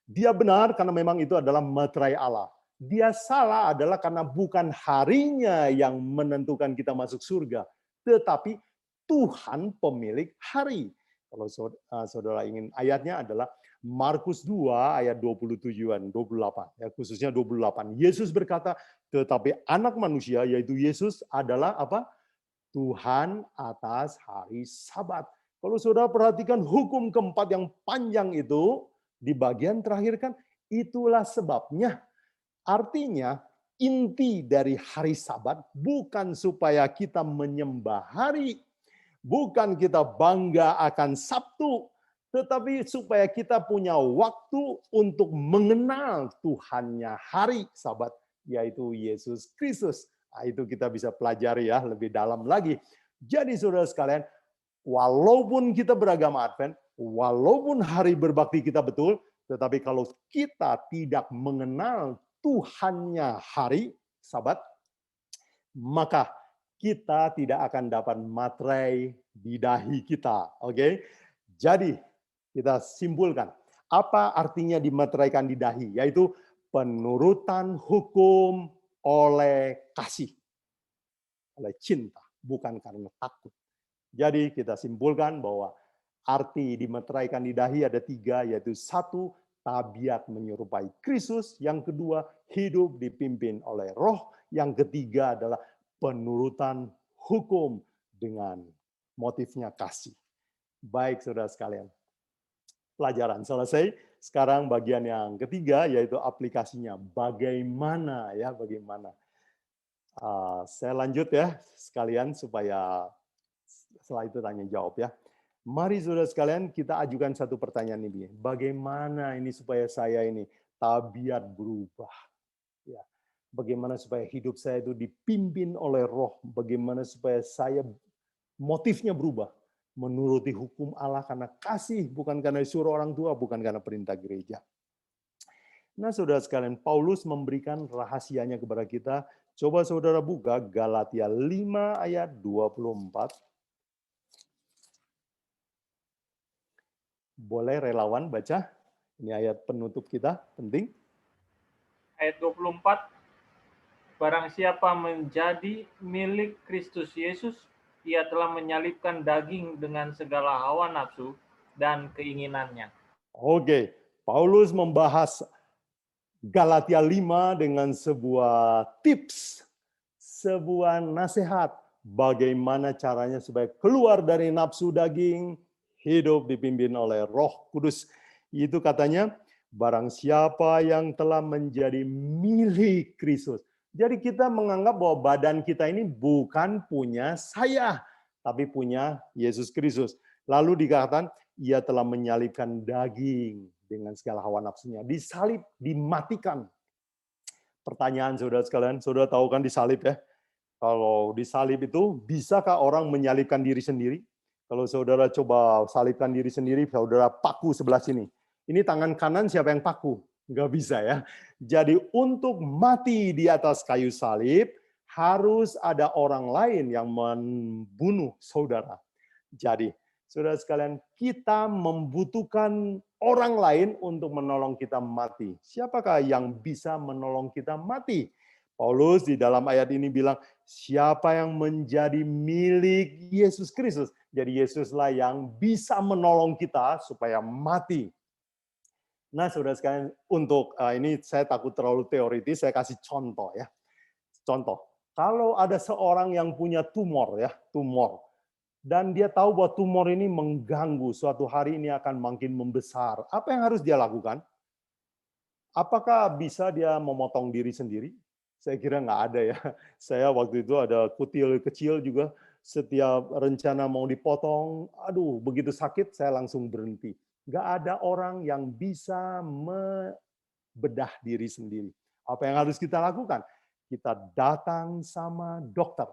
Dia benar karena memang itu adalah materai Allah. Dia salah adalah karena bukan harinya yang menentukan kita masuk surga, tetapi Tuhan pemilik hari. Kalau saudara ingin ayatnya adalah Markus 2 ayat 27-an, 28, ya, khususnya 28. Yesus berkata, tetapi anak manusia, yaitu Yesus, adalah apa? Tuhan atas hari Sabat. Kalau saudara perhatikan hukum keempat yang panjang itu, di bagian terakhir kan, itulah sebabnya. Artinya, inti dari hari Sabat bukan supaya kita menyembah hari, bukan kita bangga akan Sabtu, tetapi supaya kita punya waktu untuk mengenal Tuhannya hari Sabat, yaitu Yesus Kristus. Nah, itu kita bisa pelajari ya lebih dalam lagi. Jadi saudara sekalian, walaupun kita beragama Advent, walaupun hari berbakti kita betul, tetapi kalau kita tidak mengenal Tuhannya hari Sabat, maka kita tidak akan dapat materai di dahi kita. Oke? Jadi, kita simpulkan, apa artinya dimateraikan di dahi? Yaitu penurutan hukum oleh kasih, oleh cinta, bukan karena takut. Jadi kita simpulkan bahwa arti dimateraikan di dahi ada 3, yaitu 1, tabiat menyerupai Kristus. Yang kedua, hidup dipimpin oleh roh. Yang ketiga adalah penurutan hukum dengan motifnya kasih. Baik, saudara sekalian. Pelajaran selesai. Sekarang bagian yang ketiga, yaitu aplikasinya. Bagaimana ya, bagaimana. Saya lanjut ya sekalian supaya setelah itu tanya jawab ya. Mari saudara sekalian kita ajukan satu pertanyaan ini. Bagaimana ini supaya saya ini tabiat berubah? Ya. Bagaimana supaya hidup saya itu dipimpin oleh Roh? Bagaimana supaya saya motifnya berubah? Menuruti hukum Allah karena kasih, bukan karena disuruh orang tua, bukan karena perintah gereja. Nah, saudara sekalian, Paulus memberikan rahasianya kepada kita. Coba saudara buka Galatia 5 ayat 24. Boleh relawan baca? Ini ayat penutup kita, penting. Ayat 24, barang siapa menjadi milik Kristus Yesus, ia telah menyalibkan daging dengan segala hawa nafsu dan keinginannya. Oke, Paulus membahas Galatia 5 dengan sebuah tips, sebuah nasihat, bagaimana caranya supaya keluar dari nafsu daging, hidup dipimpin oleh Roh Kudus. Itu katanya, barang siapa yang telah menjadi milik Kristus. Jadi kita menganggap bahwa badan kita ini bukan punya saya, tapi punya Yesus Kristus. Lalu dikatakan, ia telah menyalibkan daging dengan segala hawa nafsunya. Disalib, dimatikan. Pertanyaan saudara sekalian, saudara tahu kan disalib ya? Kalau disalib itu, bisakah orang menyalibkan diri sendiri? Kalau saudara coba salibkan diri sendiri, saudara paku sebelah sini. Ini tangan kanan siapa yang paku? Nggak bisa ya. Jadi untuk mati di atas kayu salib, harus ada orang lain yang membunuh saudara. Jadi, saudara sekalian, kita membutuhkan orang lain untuk menolong kita mati. Siapakah yang bisa menolong kita mati? Paulus di dalam ayat ini bilang, siapa yang menjadi milik Yesus Kristus. Jadi Yesuslah yang bisa menolong kita supaya mati. Nah, saudara sekalian, untuk ini saya takut terlalu teoritis, saya kasih contoh ya. Contoh, kalau ada seorang yang punya tumor ya, tumor, dan dia tahu bahwa tumor ini mengganggu, suatu hari ini akan makin membesar. Apa yang harus dia lakukan? Apakah bisa dia memotong diri sendiri? Saya kira nggak ada ya. Saya waktu itu ada kutil kecil juga, setiap rencana mau dipotong, aduh begitu sakit saya langsung berhenti. Nggak ada orang yang bisa membedah diri sendiri. Apa yang harus kita lakukan? Kita datang sama dokter.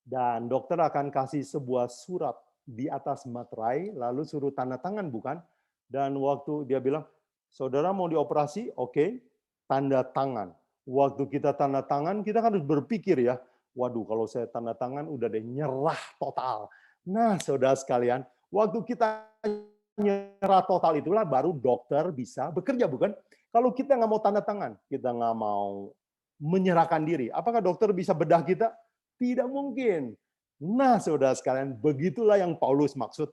Dan dokter akan kasih sebuah surat di atas materai, lalu suruh tanda tangan bukan? Dan waktu dia bilang, saudara mau dioperasi? Oke, tanda tangan. Waktu kita tanda tangan, kita kan harus berpikir ya, waduh kalau saya tanda tangan udah deh nyerah total. Nah saudara sekalian, waktu kita nyerah total itulah baru dokter bisa bekerja bukan? Kalau kita nggak mau tanda tangan, kita nggak mau menyerahkan diri, apakah dokter bisa bedah kita? Tidak mungkin. Nah saudara sekalian, begitulah yang Paulus maksud.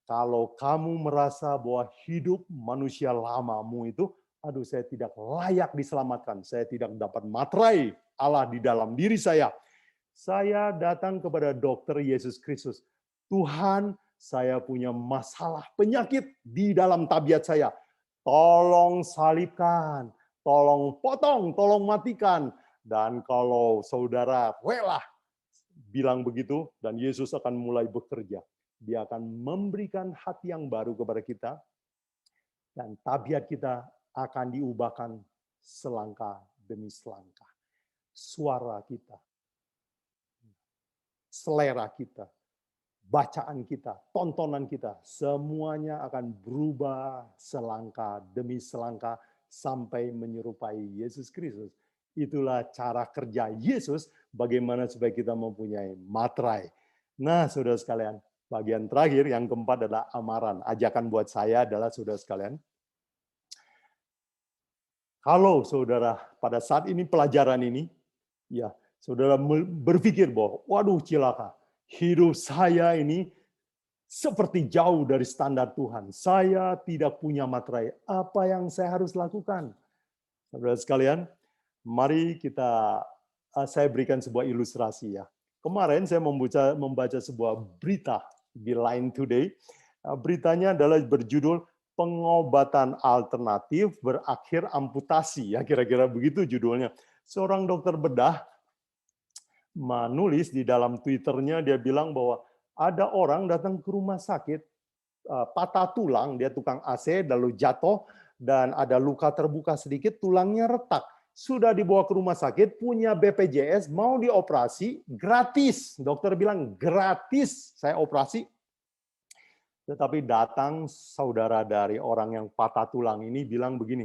Kalau kamu merasa bahwa hidup manusia lamamu itu, aduh saya tidak layak diselamatkan, saya tidak dapat materai Allah di dalam diri saya. Saya datang kepada dokter Yesus Kristus. Tuhan, saya punya masalah penyakit di dalam tabiat saya. Tolong salibkan, tolong potong, tolong matikan. Dan kalau saudara rela bilang begitu, dan Yesus akan mulai bekerja. Dia akan memberikan hati yang baru kepada kita, dan tabiat kita akan diubahkan selangkah demi selangkah. Suara kita, selera kita, bacaan kita, tontonan kita, semuanya akan berubah selangkah demi selangkah sampai menyerupai Yesus Kristus. Itulah cara kerja Yesus, bagaimana supaya kita mempunyai materai. Nah, saudara sekalian, bagian terakhir yang keempat adalah amaran. Ajakan buat saya adalah saudara sekalian, kalau saudara pada saat ini pelajaran ini, ya saudara berpikir bahwa, waduh cilaka, hidup saya ini seperti jauh dari standar Tuhan. Saya tidak punya materai. Apa yang saya harus lakukan? Saudara sekalian, mari saya berikan sebuah ilustrasi ya. Kemarin saya membaca sebuah berita di Line Today. Beritanya adalah berjudul pengobatan alternatif berakhir amputasi, ya kira-kira begitu judulnya. Seorang dokter bedah menulis di dalam Twitternya, dia bilang bahwa Ada orang datang ke rumah sakit, patah tulang, dia tukang AC, lalu jatuh, dan ada luka terbuka sedikit, tulangnya retak. Sudah dibawa ke rumah sakit, punya BPJS, mau dioperasi, gratis. Dokter bilang, gratis saya operasi. Tetapi datang saudara dari orang yang patah tulang ini bilang begini,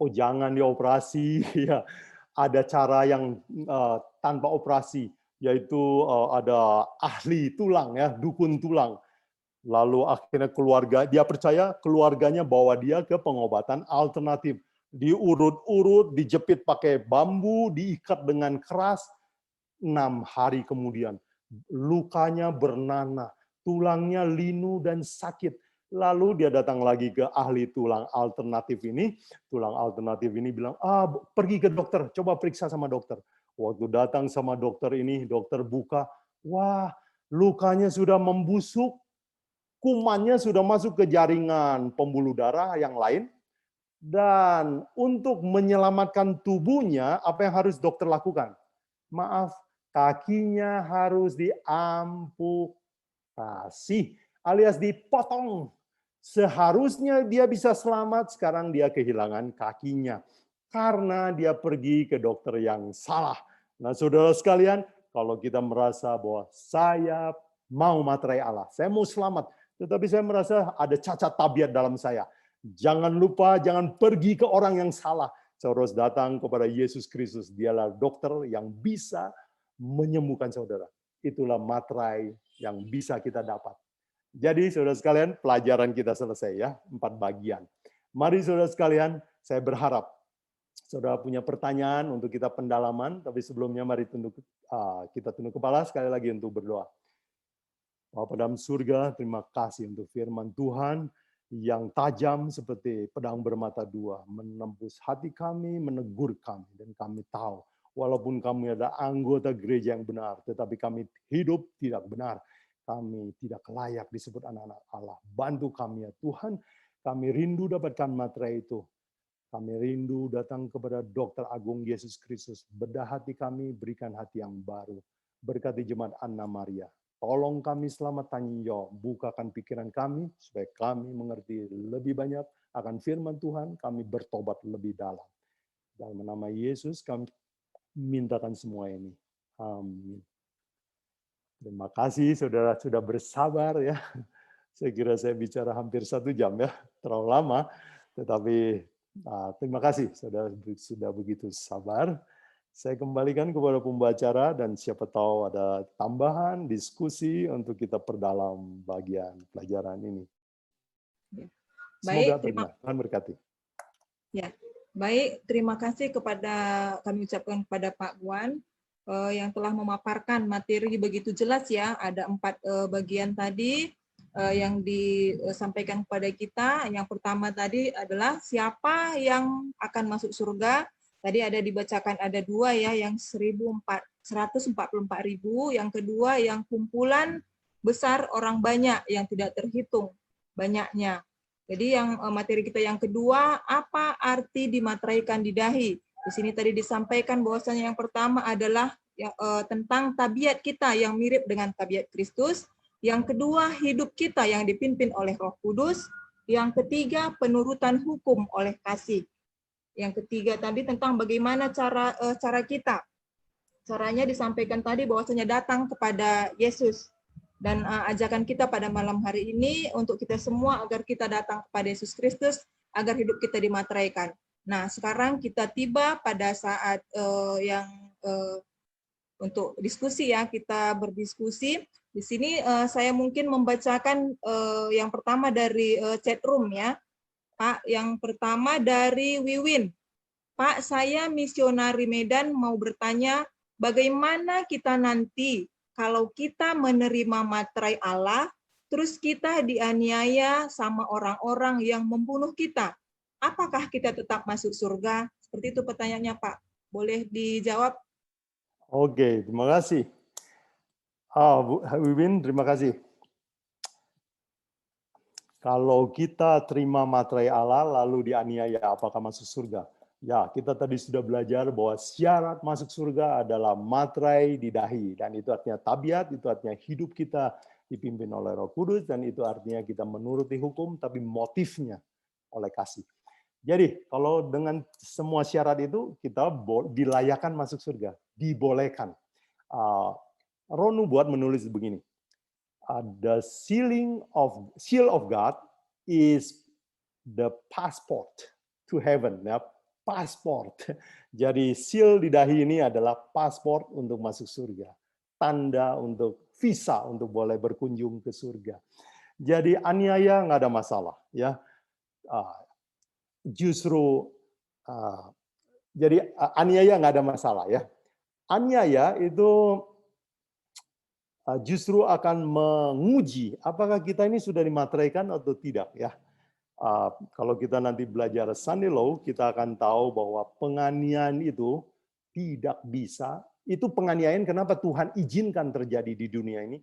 oh jangan dioperasi, ya ada cara yang tanpa operasi, yaitu ada ahli tulang, ya dukun tulang. Lalu akhirnya dia percaya keluarganya bawa dia ke pengobatan alternatif. Diurut-urut, dijepit pakai bambu, diikat dengan keras, 6 hari kemudian. Lukanya bernanah, tulangnya linu dan sakit. Lalu dia datang lagi ke ahli tulang alternatif ini. Tulang alternatif ini bilang, pergi ke dokter, coba periksa sama dokter. Waktu datang sama dokter ini, dokter buka, wah lukanya sudah membusuk, kumannya sudah masuk ke jaringan pembuluh darah yang lain, dan untuk menyelamatkan tubuhnya, apa yang harus dokter lakukan? Maaf, kakinya harus diamputasi, alias dipotong. Seharusnya dia bisa selamat, sekarang dia kehilangan kakinya. Karena dia pergi ke dokter yang salah. Nah, saudara sekalian, kalau kita merasa bahwa saya mau materai Allah, saya mau selamat, tetapi saya merasa ada cacat tabiat dalam saya. Jangan lupa, jangan pergi ke orang yang salah. Saudara harus datang kepada Yesus Kristus. Dialah dokter yang bisa menyembuhkan saudara. Itulah materai yang bisa kita dapat. Jadi saudara sekalian, pelajaran kita selesai ya, 4 bagian. Mari saudara sekalian, saya berharap saudara punya pertanyaan untuk kita pendalaman, tapi sebelumnya mari kita tunduk kepala sekali lagi untuk berdoa. Bapa dalam surga, terima kasih untuk firman Tuhan yang tajam seperti pedang bermata dua, menembus hati kami, menegur kami, dan kami tahu, walaupun kami adalah anggota gereja yang benar, tetapi kami hidup tidak benar. Kami tidak layak disebut anak-anak Allah. Bantu kami ya Tuhan, kami rindu dapatkan materai itu. Kami rindu datang kepada Dokter Agung Yesus Kristus. Bedah hati kami, berikan hati yang baru. Berkati jemaat Anna Maria. Tolong kami selamat tanggung jawab, bukakan pikiran kami, supaya kami mengerti lebih banyak akan firman Tuhan, kami bertobat lebih dalam. Dalam nama Yesus kami mintakan semua ini. Amin. Terima kasih saudara sudah bersabar ya. Saya kira saya bicara hampir 1 jam ya, terlalu lama. Tetapi terima kasih saudara sudah begitu sabar. Saya kembalikan kepada pembicara dan siapa tahu ada tambahan diskusi untuk kita perdalam bagian pelajaran ini. Baik, Tuhan berkati. Ya, baik. Terima kasih kami ucapkan kepada Pak Guan yang telah memaparkan materi begitu jelas ya. Ada 4 bagian tadi yang disampaikan kepada kita. Yang pertama tadi adalah siapa yang akan masuk surga. Tadi ada dibacakan ada 2 ya, yang 144.000, yang kedua yang kumpulan besar orang banyak yang tidak terhitung banyaknya. Jadi yang materi kita yang kedua, apa arti dimateraikan di dahi? Di sini tadi disampaikan bahwasanya yang pertama adalah tentang tabiat kita yang mirip dengan tabiat Kristus. Yang kedua, hidup kita yang dipimpin oleh Roh Kudus. Yang ketiga, penurutan hukum oleh kasih. Yang ketiga tadi tentang bagaimana cara kita. Caranya disampaikan tadi bahwasanya datang kepada Yesus. Dan ajakan kita pada malam hari ini untuk kita semua agar kita datang kepada Yesus Kristus, agar hidup kita dimateraikan. Nah, sekarang kita tiba pada saat untuk diskusi ya, kita berdiskusi. Di sini saya mungkin membacakan yang pertama dari chat room ya. Pak, yang pertama dari Wiwin. Pak, saya misionari Medan mau bertanya, bagaimana kita nanti kalau kita menerima materai Allah, terus kita dianiaya sama orang-orang yang membunuh kita? Apakah kita tetap masuk surga? Seperti itu pertanyaannya, Pak. Boleh dijawab? Oke, terima kasih. Bu Wiwin, terima kasih. Kalau kita terima materai Allah lalu dianiaya, apakah masuk surga? Ya, kita tadi sudah belajar bahwa syarat masuk surga adalah materai di dahi. Dan itu artinya tabiat, itu artinya hidup kita dipimpin oleh Roh Kudus, dan itu artinya kita menuruti hukum, tapi motifnya oleh kasih. Jadi, kalau dengan semua syarat itu, kita dilayakkan masuk surga. Dibolehkan. Ronu buat menulis begini. The seal of God is the passport to heaven. Ya, pasport. Jadi seal di dahi ini adalah pasport untuk masuk surga. Tanda untuk visa untuk boleh berkunjung ke surga. Jadi aniaya nggak ada masalah. Ya, justru jadi aniaya nggak ada masalah ya. Aniaya itu justru akan menguji apakah kita ini sudah dimateraikan atau tidak ya. Kalau kita nanti belajar Sunday Law, kita akan tahu bahwa penganiayaan itu tidak bisa. Itu penganiayaan kenapa Tuhan izinkan terjadi di dunia ini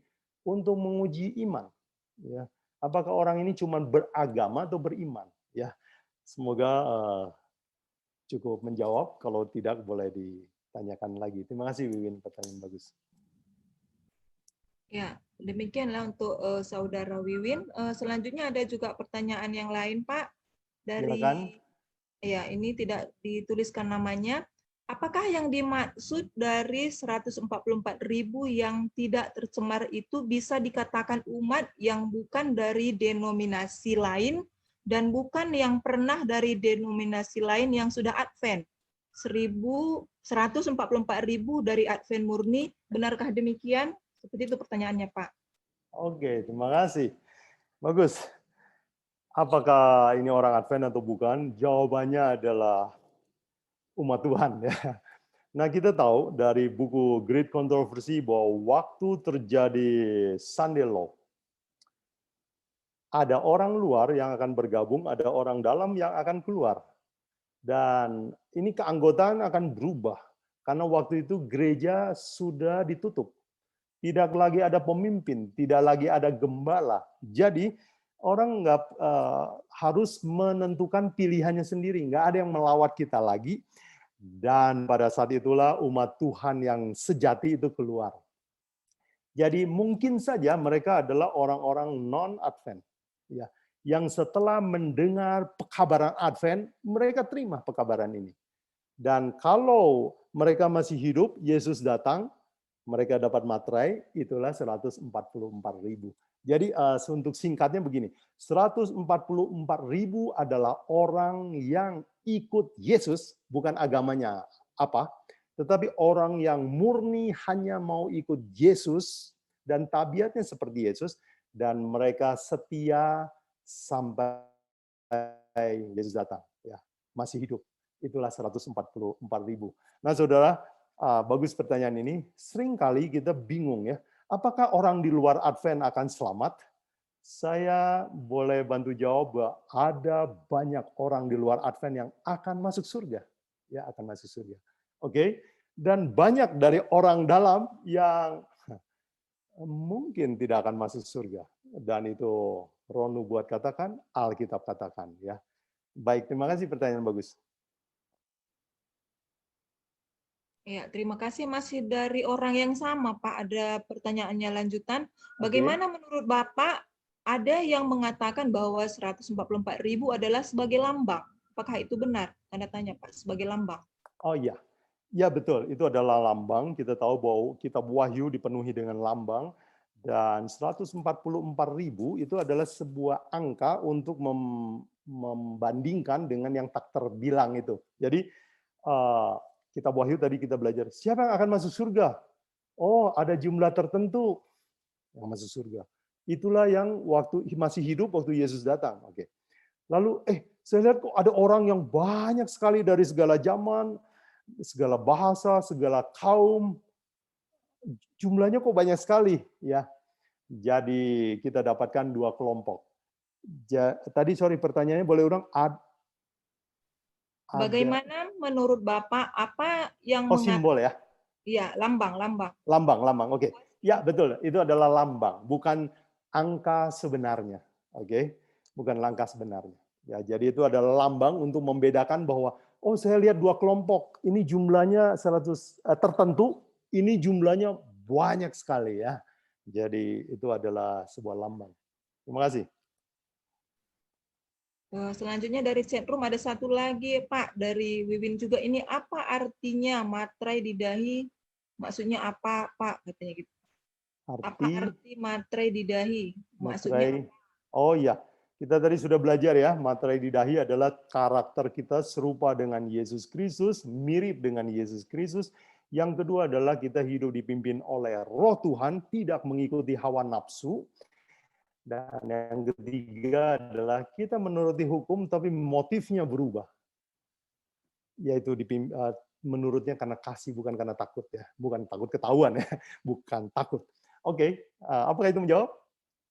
untuk menguji iman. Ya, apakah orang ini cuma beragama atau beriman? Ya, semoga cukup menjawab. Kalau tidak, boleh ditanyakan lagi. Terima kasih, Wiwin, pertanyaan bagus. Ya, demikianlah untuk Saudara Wiwin. Selanjutnya ada juga pertanyaan yang lain, Pak. Dari Silakan. Ya, ini tidak dituliskan namanya. Apakah yang dimaksud dari 144.000 yang tidak tercemar itu bisa dikatakan umat yang bukan dari denominasi lain dan bukan yang pernah dari denominasi lain yang sudah Advent? 144.000 dari Advent murni, benarkah demikian? Seperti itu pertanyaannya, Pak. Oke, terima kasih. Bagus. Apakah ini orang Advent atau bukan? Jawabannya adalah umat Tuhan. Ya. Nah, kita tahu dari buku Great Controversy bahwa waktu terjadi Sunday Law, ada orang luar yang akan bergabung, ada orang dalam yang akan keluar. Dan ini keanggotaan akan berubah. Karena waktu itu gereja sudah ditutup. Tidak lagi ada pemimpin, tidak lagi ada gembala. Jadi orang nggak harus menentukan pilihannya sendiri. Nggak ada yang melawat kita lagi. Dan pada saat itulah umat Tuhan yang sejati itu keluar. Jadi mungkin saja mereka adalah orang-orang non-Advent. Ya, yang setelah mendengar pekabaran Advent, mereka terima pekabaran ini. Dan kalau mereka masih hidup, Yesus datang, mereka dapat materai, itulah 144.000. Jadi untuk singkatnya begini, 144.000 adalah orang yang ikut Yesus, bukan agamanya apa, tetapi orang yang murni hanya mau ikut Yesus dan tabiatnya seperti Yesus, dan mereka setia sampai Yesus datang. Ya, masih hidup. Itulah 144.000. Nah, saudara, bagus pertanyaan ini. Seringkali kita bingung ya, apakah orang di luar Advent akan selamat? Saya boleh bantu jawab bahwa ada banyak orang di luar Advent yang akan masuk surga. Ya, akan masuk surga. Oke? Dan banyak dari orang dalam yang mungkin tidak akan masuk surga. Dan itu Ronu buat katakan, Alkitab katakan. Ya. Baik, terima kasih pertanyaan bagus. Ya, terima kasih. Masih dari orang yang sama, Pak. Ada pertanyaannya lanjutan. Bagaimana menurut Bapak, ada yang mengatakan bahwa 144.000 adalah sebagai lambang? Apakah itu benar? Tanda tanya, Pak. Sebagai lambang. Oh iya. Ya betul, itu adalah lambang. Kita tahu bahwa kitab Wahyu dipenuhi dengan lambang. Dan 144.000 itu adalah sebuah angka untuk membandingkan dengan yang tak terbilang itu. Jadi, kitab Wahyu tadi kita belajar, siapa yang akan masuk surga? Oh, ada jumlah tertentu yang masuk surga. Itulah yang waktu masih hidup waktu Yesus datang. Oke. Lalu saya lihat kok ada orang yang banyak sekali dari segala zaman, segala bahasa, segala kaum. Jumlahnya kok banyak sekali ya. Jadi kita dapatkan dua kelompok. Tadi pertanyaannya boleh ulang. Bagaimana menurut Bapak apa yang simbol ya? Iya, lambang. Lambang. Oke. Ya, betul. Itu adalah lambang, bukan angka sebenarnya. Oke. Bukan angka sebenarnya. Ya, jadi itu adalah lambang untuk membedakan bahwa oh saya lihat 2 kelompok, ini jumlahnya 100 tertentu, ini jumlahnya banyak sekali ya. Jadi itu adalah sebuah lambang. Terima kasih. Selanjutnya dari chatroom ada satu lagi Pak, dari Wiwin juga. Ini apa artinya materai di dahi? Maksudnya apa Pak? Katanya gitu. Apa arti materai di dahi? Maksudnya Materai. Oh iya, kita tadi sudah belajar ya, materai di dahi adalah karakter kita serupa dengan Yesus Kristus, mirip dengan Yesus Kristus. Yang kedua adalah kita hidup dipimpin oleh Roh Tuhan, tidak mengikuti hawa nafsu. Dan yang ketiga adalah kita menuruti hukum, tapi motifnya berubah. Yaitu menurutnya karena kasih, bukan karena takut ya. Bukan takut ketahuan ya, bukan takut. Oke, apakah itu menjawab?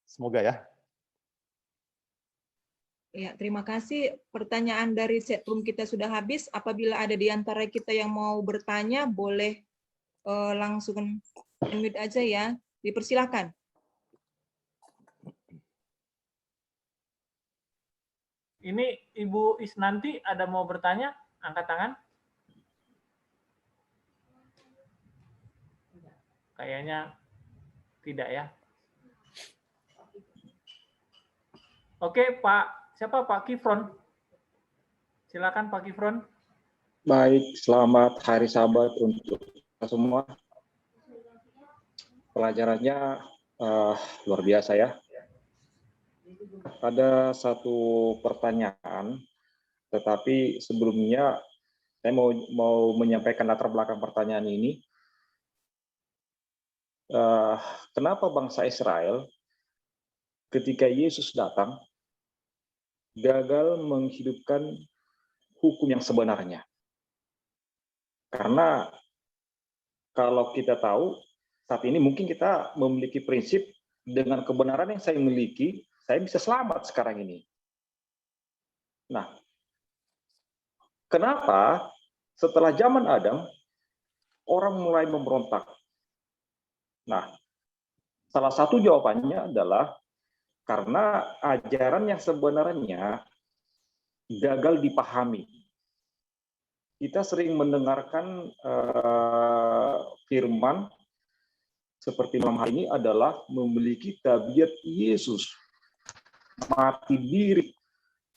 Semoga ya. Ya, terima kasih. Pertanyaan dari chatroom kita sudah habis. Apabila ada di antara kita yang mau bertanya, boleh langsung unmute aja ya. Dipersilakan. Ini Ibu Isnanti ada mau bertanya? Angkat tangan. Kayaknya tidak ya. Oke, Pak. Siapa Pak Kifron? Silakan Pak Kifron. Baik, selamat hari Sabat untuk kita semua. Pelajarannya luar biasa ya. Ada satu pertanyaan, tetapi sebelumnya saya mau menyampaikan latar belakang pertanyaan ini. Kenapa bangsa Israel ketika Yesus datang gagal menghidupkan hukum yang sebenarnya? Karena kalau kita tahu saat ini mungkin kita memiliki prinsip dengan kebenaran yang saya miliki, saya bisa selamat sekarang ini. Nah, kenapa setelah zaman Adam orang mulai memberontak? Nah, salah satu jawabannya adalah karena ajaran yang sebenarnya gagal dipahami. Kita sering mendengarkan firman seperti malam hari ini adalah memiliki tabiat Yesus, mati diri,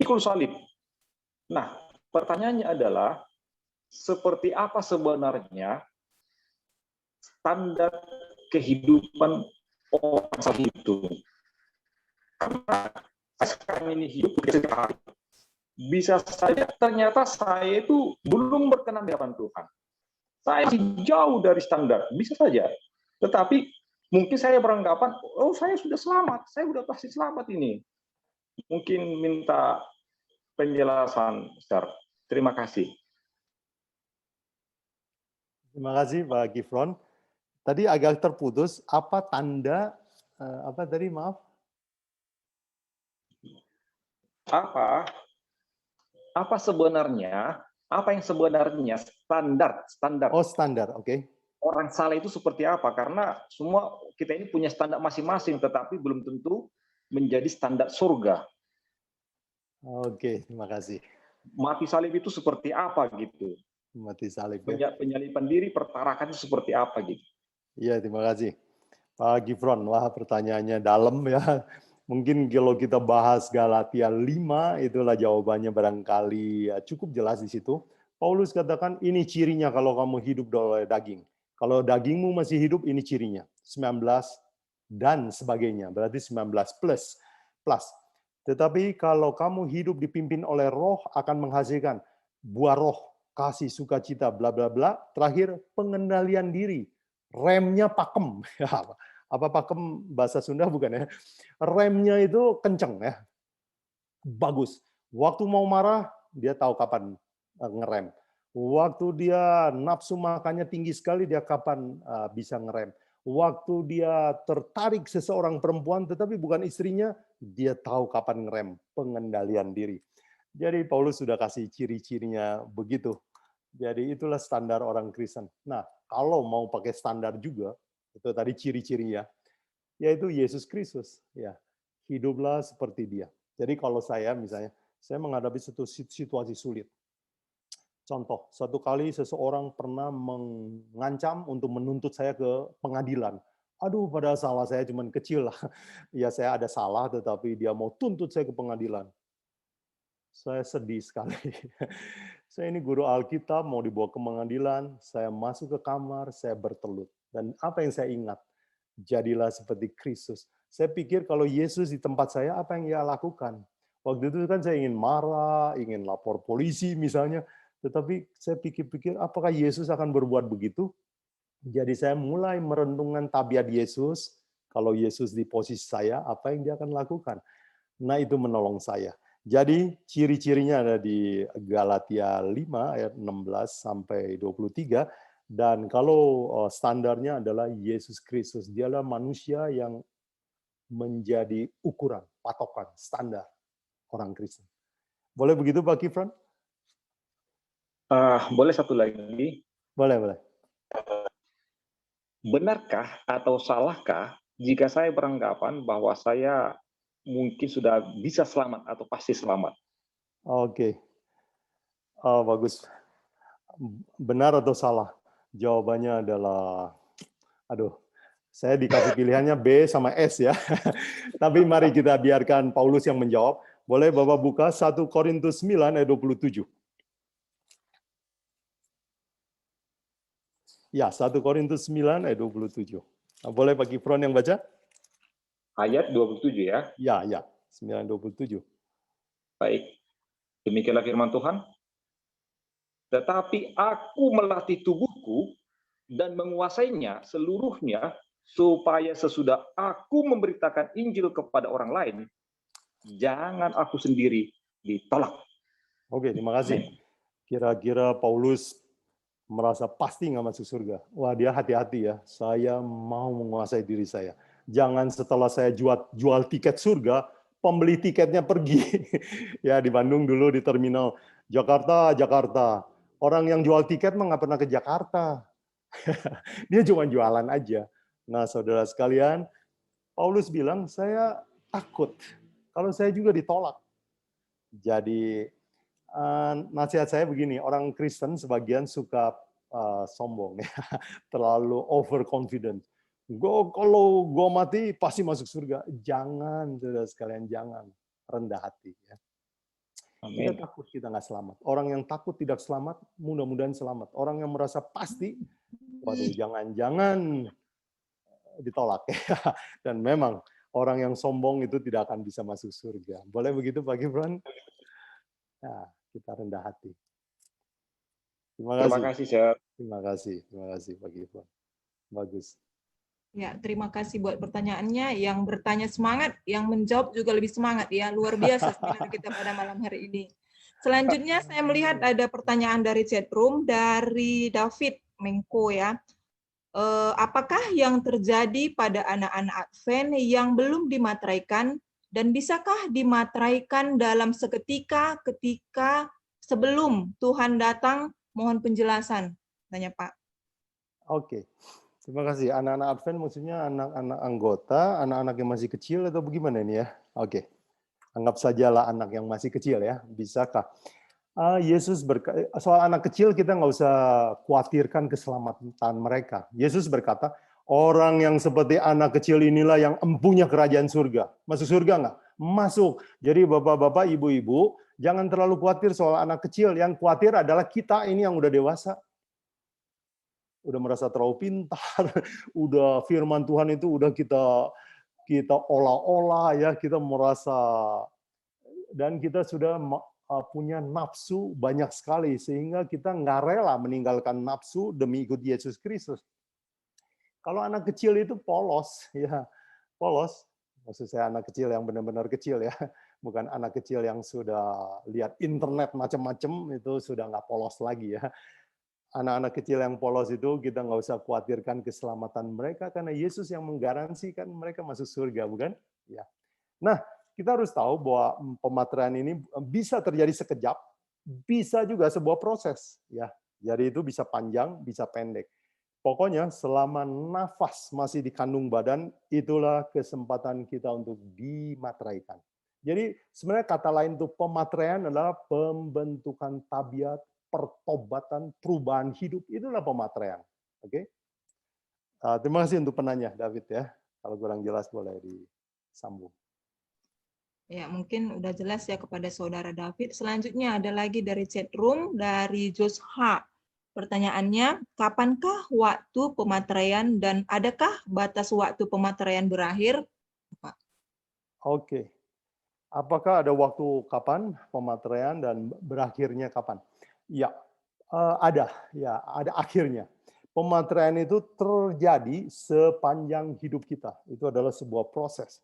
pikul salib. Nah, pertanyaannya adalah seperti apa sebenarnya standar kehidupan orang saat itu? Karena sekarang ini hidup setiap hari. Bisa saja ternyata saya itu belum berkenan di hadapan Tuhan. Saya jauh dari standar, bisa saja. Tetapi mungkin saya beranggapan, oh saya sudah selamat, saya sudah pasti selamat ini. Mungkin minta penjelasan, Ustaz. Terima kasih. Terima kasih Pak Gifron. Tadi agak terputus, apa tanda, apa tadi maaf? Apa sebenarnya, apa yang sebenarnya standar? Oh standar, oke. Orang salah itu seperti apa? Karena semua kita ini punya standar masing-masing, tetapi belum tentu menjadi standar surga. Oke, terima kasih. Mati salib itu seperti apa gitu? Mati salib ya. Penyaliban diri, pertarakan itu seperti apa gitu? Iya, terima kasih. Pak Gifron, wah pertanyaannya dalam ya. Mungkin kalau kita bahas Galatia 5, itulah jawabannya barangkali ya, cukup jelas di situ. Paulus katakan, ini cirinya kalau kamu hidup oleh daging. Kalau dagingmu masih hidup, ini cirinya. 19 dan sebagainya, berarti 19 plus. Tetapi kalau kamu hidup dipimpin oleh roh, akan menghasilkan buah roh, kasih, sukacita, bla bla bla. Terakhir, pengendalian diri. Remnya pakem. Apa pakem bahasa Sunda bukan ya? Remnya itu kenceng ya. Bagus. Waktu mau marah, dia tahu kapan ngerem. Waktu dia nafsu makannya tinggi sekali, dia kapan bisa ngerem. Waktu dia tertarik seseorang perempuan, tetapi bukan istrinya, dia tahu kapan ngerem. Pengendalian diri. Jadi Paulus sudah kasih ciri-cirinya begitu. Jadi itulah standar orang Kristen. Nah, kalau mau pakai standar juga, itu tadi ciri-cirinya, yaitu Yesus Kristus. Ya, hiduplah seperti Dia. Jadi kalau saya misalnya, saya menghadapi situasi sulit. Contoh, satu kali seseorang pernah mengancam untuk menuntut saya ke pengadilan. Aduh, padahal salah saya cuma kecil lah. Ya, saya ada salah, tetapi dia mau tuntut saya ke pengadilan. Saya sedih sekali. Saya ini guru Alkitab, mau dibawa ke pengadilan, saya masuk ke kamar, saya bertelut. Dan apa yang saya ingat? Jadilah seperti Kristus. Saya pikir kalau Yesus di tempat saya, apa yang ia lakukan? Waktu itu kan saya ingin marah, ingin lapor polisi misalnya, tetapi saya pikir-pikir, apakah Yesus akan berbuat begitu? Jadi saya mulai merenungkan tabiat Yesus. Kalau Yesus di posisi saya, apa yang dia akan lakukan? Nah, itu menolong saya. Jadi ciri-cirinya ada di Galatia 5 ayat 16 sampai 23. Dan kalau standarnya adalah Yesus Kristus. Dialah manusia yang menjadi ukuran, patokan, standar orang Kristen. Boleh begitu Pak Kifran? Boleh satu lagi. Boleh. Benarkah atau salahkah jika saya beranggapan bahwa saya mungkin sudah bisa selamat atau pasti selamat? Oke. Bagus. Benar atau salah? Jawabannya adalah, saya dikasih pilihannya B sama S ya. Tapi mari kita biarkan Paulus yang menjawab. Boleh Bapak buka 1 Korintus 9 ayat 27. Ya, 1 Korintus 9 ayat 27. Boleh Pak Kifron yang baca? Ayat 27 ya. Ya, 9:27. Baik. Demikianlah firman Tuhan. Tetapi aku melatih tubuhku dan menguasainya seluruhnya supaya sesudah aku memberitakan Injil kepada orang lain, jangan aku sendiri ditolak. Oke, terima kasih. Kira-kira Paulus merasa pasti nggak masuk surga. Wah, dia hati-hati ya. Saya mau menguasai diri saya. Jangan setelah saya jual tiket surga, pembeli tiketnya pergi. Ya, di Bandung dulu di terminal Jakarta. Orang yang jual tiket mah nggak pernah ke Jakarta. Dia cuma jualan aja. Nah, saudara sekalian, Paulus bilang, saya takut kalau saya juga ditolak. Jadi, nasihat saya begini, orang Kristen sebagian suka sombong, ya, terlalu overconfident. Kalau gue mati pasti masuk surga. Jangan, saudara sekalian, jangan. Rendah hati. Ya. Kita takut kita nggak selamat. Orang yang takut tidak selamat, mudah-mudahan selamat. Orang yang merasa pasti, waduh, jangan-jangan ditolak. Dan memang orang yang sombong itu tidak akan bisa masuk surga. Boleh begitu Pak Gibran? Nah, kita rendah hati. Terima kasih, Sir. Terima kasih Pak Gibran. Bagus. Ya, terima kasih buat pertanyaannya. Yang bertanya semangat, yang menjawab juga lebih semangat ya. Luar biasa seminar kita pada malam hari ini. Selanjutnya saya melihat ada pertanyaan dari chat room dari David Mengko ya. Apakah yang terjadi pada anak-anak Advent yang belum dimateraikan dan bisakah dimateraikan dalam seketika ketika sebelum Tuhan datang? Mohon penjelasan, tanya Pak. Oke, terima kasih. Anak-anak Advent maksudnya anak-anak anggota, anak-anak yang masih kecil atau bagaimana ini ya? Oke, anggap sajalah anak yang masih kecil ya. Bisakah? Yesus soal anak kecil kita nggak usah khawatirkan keselamatan mereka. Yesus berkata, orang yang seperti anak kecil inilah yang empunya kerajaan surga. Masuk surga nggak? Masuk. Jadi bapak-bapak, ibu-ibu, jangan terlalu khawatir soal anak kecil. Yang khawatir adalah kita ini yang udah dewasa. Udah merasa terlalu pintar. Udah firman Tuhan itu udah kita olah-olah ya. Kita merasa, dan kita sudah punya nafsu banyak sekali. Sehingga kita nggak rela meninggalkan nafsu demi ikut Yesus Kristus. Kalau anak kecil itu polos. Ya, polos. Maksud saya anak kecil yang benar-benar kecil ya, bukan anak kecil yang sudah lihat internet macam-macam itu sudah nggak polos lagi ya. Anak-anak kecil yang polos itu kita nggak usah khawatirkan keselamatan mereka karena Yesus yang menggaransikan mereka masuk surga, bukan? Ya. Nah, kita harus tahu bahwa pemateraian ini bisa terjadi sekejap, bisa juga sebuah proses ya. Jadi itu bisa panjang, bisa pendek. Pokoknya selama nafas masih di kandung badan, itulah kesempatan kita untuk dimateraikan. Jadi sebenarnya kata lain untuk pemateraian adalah pembentukan tabiat, pertobatan, perubahan hidup, itulah pematraian. Oke. Terima kasih untuk penanya, David ya. Kalau kurang jelas boleh disambung. Ya, mungkin udah jelas ya kepada saudara David. Selanjutnya ada lagi dari chat room, dari Jos H. Pertanyaannya, kapankah waktu pematraian dan adakah batas waktu pematraian berakhir? Pak. Oke. Apakah ada waktu kapan pematraian dan berakhirnya kapan? Ya, ada. Ya, ada akhirnya. Pematraian itu terjadi sepanjang hidup kita. Itu adalah sebuah proses.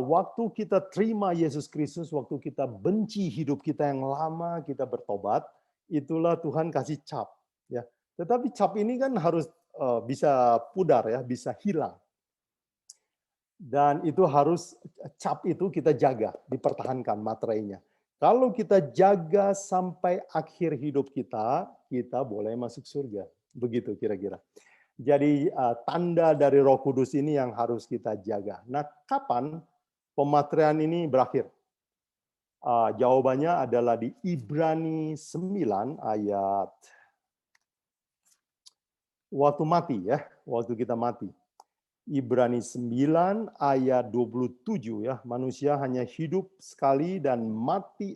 Waktu kita terima Yesus Kristus, waktu kita benci hidup kita yang lama, kita bertobat, itulah Tuhan kasih cap. Ya. Tetapi cap ini kan harus bisa pudar, ya, bisa hilang. Dan itu harus, cap itu kita jaga, dipertahankan materainya. Kalau kita jaga sampai akhir hidup kita, kita boleh masuk surga. Begitu kira-kira. Jadi tanda dari Roh Kudus ini yang harus kita jaga. Nah, kapan pematraian ini berakhir? Jawabannya adalah di Ibrani 9 ayat waktu mati ya, waktu kita mati. Ibrani 9 ayat 27 ya, manusia hanya hidup sekali dan mati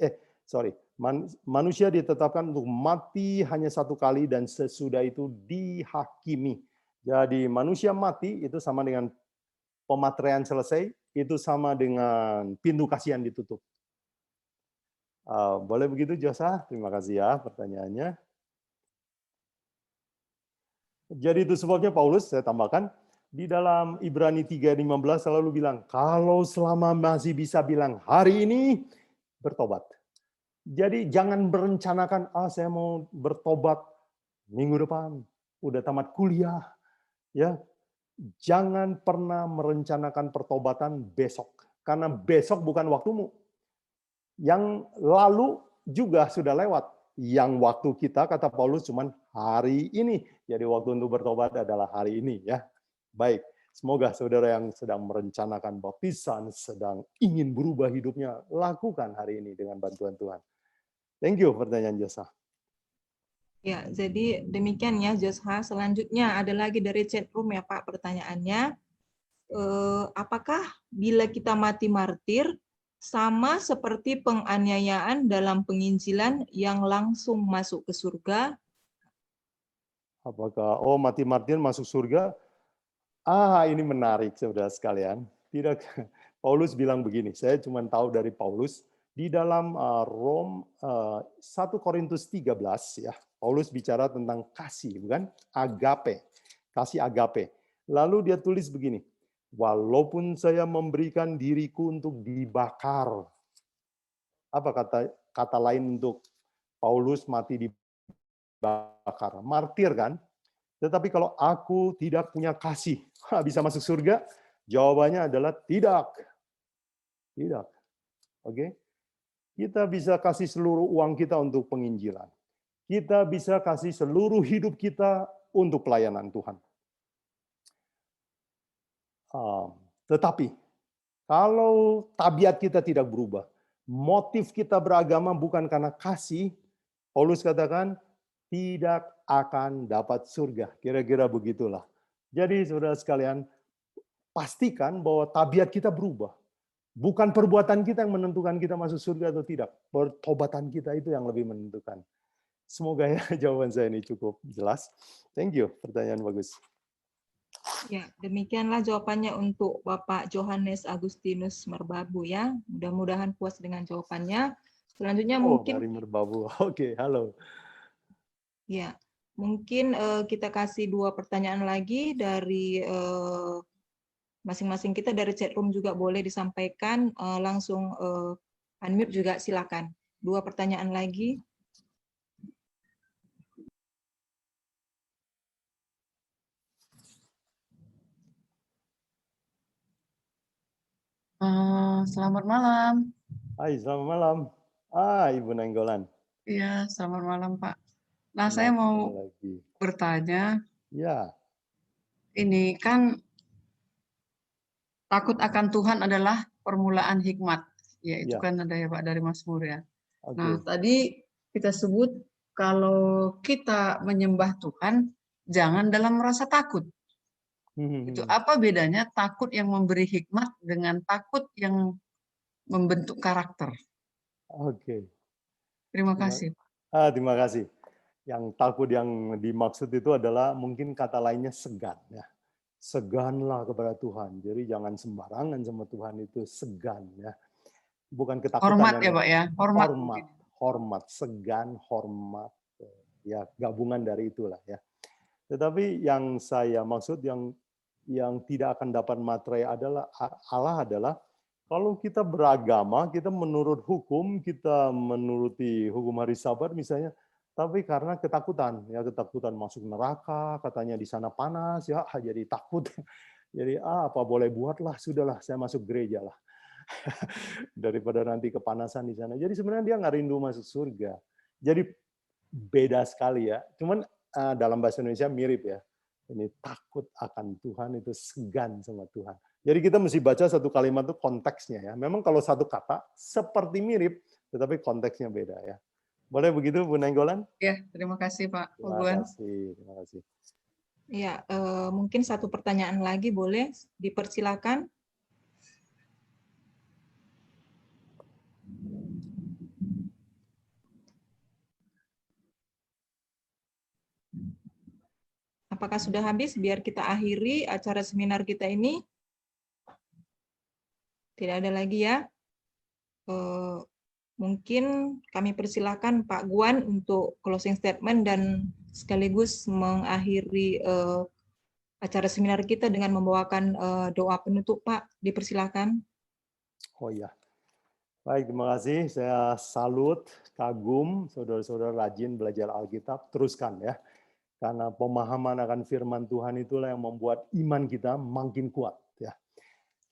manusia ditetapkan untuk mati hanya satu kali dan sesudah itu dihakimi. Jadi manusia mati itu sama dengan pematraian selesai, itu sama dengan pintu kasihan ditutup. Boleh begitu Josa? Terima kasih ya pertanyaannya. Jadi itu sebabnya Paulus, saya tambahkan, di dalam Ibrani 3:15 selalu bilang, kalau selama masih bisa bilang hari ini, bertobat. Jadi jangan berencanakan, saya mau bertobat minggu depan, udah tamat kuliah. Ya, jangan pernah merencanakan pertobatan besok, karena besok bukan waktumu. Yang lalu juga sudah lewat. Yang waktu kita, kata Paulus, cuman hari ini. Jadi waktu untuk bertobat adalah hari ini, ya. Baik, semoga saudara yang sedang merencanakan baptisan, sedang ingin berubah hidupnya, lakukan hari ini dengan bantuan Tuhan. Thank you pertanyaan Josa. Ya, jadi demikian ya Josha. Selanjutnya ada lagi dari chat room ya Pak pertanyaannya. Apakah bila kita mati martir sama seperti penganiayaan dalam penginjilan yang langsung masuk ke surga? Apakah mati martir masuk surga? Ini menarik saudara sekalian. Tidak, Paulus bilang begini, saya cuma tahu dari Paulus di dalam 1 Korintus 13 ya. Paulus bicara tentang kasih, bukan? Agape. Kasih agape. Lalu dia tulis begini, walaupun saya memberikan diriku untuk dibakar. Apa kata lain untuk Paulus mati dibakar? Martir kan? Tetapi kalau aku tidak punya kasih, bisa masuk surga? Jawabannya adalah tidak. Tidak. Oke? Kita bisa kasih seluruh uang kita untuk penginjilan. Kita bisa kasih seluruh hidup kita untuk pelayanan Tuhan. Tetapi, kalau tabiat kita tidak berubah, motif kita beragama bukan karena kasih, Paulus katakan, tidak akan dapat surga. Kira-kira begitulah. Jadi, saudara sekalian, pastikan bahwa tabiat kita berubah. Bukan perbuatan kita yang menentukan kita masuk surga atau tidak. Pertobatan kita itu yang lebih menentukan. Semoga ya jawaban saya ini cukup jelas. Thank you, pertanyaan bagus. Ya, demikianlah jawabannya untuk Bapak Johannes Agustinus Merbabu ya. Mudah-mudahan puas dengan jawabannya. Selanjutnya mungkin dari Merbabu. Oke, halo. Ya, mungkin kita kasih 2 pertanyaan lagi dari masing-masing kita dari chat room juga boleh disampaikan langsung unmute juga silakan. 2 pertanyaan lagi. Selamat malam. Hai, selamat malam. Ibu Nenggolan. Iya, selamat malam Pak. Nah, saya mau bertanya. Ya. Ini kan takut akan Tuhan adalah permulaan hikmat. Ya, itu kan ada ya Pak dari Mazmur ya. Okay. Nah, tadi kita sebut kalau kita menyembah Tuhan, jangan dalam rasa takut. Itu apa bedanya takut yang memberi hikmat dengan takut yang membentuk karakter? Oke. Terima kasih. Terima kasih. Yang takut yang dimaksud itu adalah mungkin kata lainnya segan. Ya. Seganlah kepada Tuhan. Jadi jangan sembarangan sama Tuhan, itu segan. Ya. Bukan ketakutan. Hormat ya Pak ya? Hormat. Segan, hormat. Ya, gabungan dari itulah ya. Tetapi yang saya maksud yang tidak akan dapat materai adalah Allah adalah kalau kita beragama, kita menurut hukum, kita menuruti hukum hari Sabat misalnya, tapi karena ketakutan, ya ketakutan masuk neraka, katanya di sana panas, ya jadi takut. Jadi apa boleh buatlah, sudahlah saya masuk gereja lah. Daripada nanti kepanasan di sana. Jadi sebenarnya dia nggak rindu masuk surga. Jadi beda sekali ya. Cuman dalam bahasa Indonesia mirip ya. Ini takut akan Tuhan, itu segan sama Tuhan. Jadi kita mesti baca satu kalimat itu konteksnya ya. Memang kalau satu kata seperti mirip, tetapi konteksnya beda ya. Boleh begitu Bu Nainggolan? Ya, terima kasih Pak Terima kasih. Ya, mungkin satu pertanyaan lagi boleh dipersilakan. Apakah sudah habis? Biar kita akhiri acara seminar kita ini. Tidak ada lagi ya. Mungkin kami persilakan Pak Guan untuk closing statement dan sekaligus mengakhiri acara seminar kita dengan membawakan doa penutup, Pak. Dipersilakan. Oh iya. Baik, terima kasih. Saya salut, kagum, saudara-saudara rajin belajar Alkitab. Teruskan ya. Karena pemahaman akan firman Tuhan itulah yang membuat iman kita makin kuat. Ya.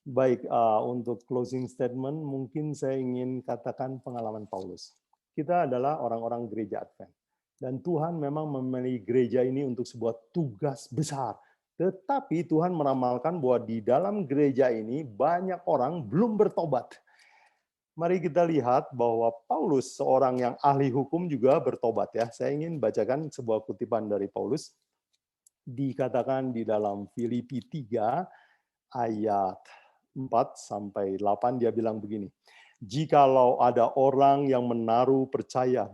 Baik, untuk closing statement, mungkin saya ingin katakan pengalaman Paulus. Kita adalah orang-orang gereja Advent. Dan Tuhan memang memilih gereja ini untuk sebuah tugas besar. Tetapi Tuhan meramalkan bahwa di dalam gereja ini banyak orang belum bertobat. Mari kita lihat bahwa Paulus, seorang yang ahli hukum juga bertobat ya. Saya ingin bacakan sebuah kutipan dari Paulus. Dikatakan di dalam Filipi 3 ayat 4 sampai 8 dia bilang begini. Jikalau ada orang yang menaruh percaya,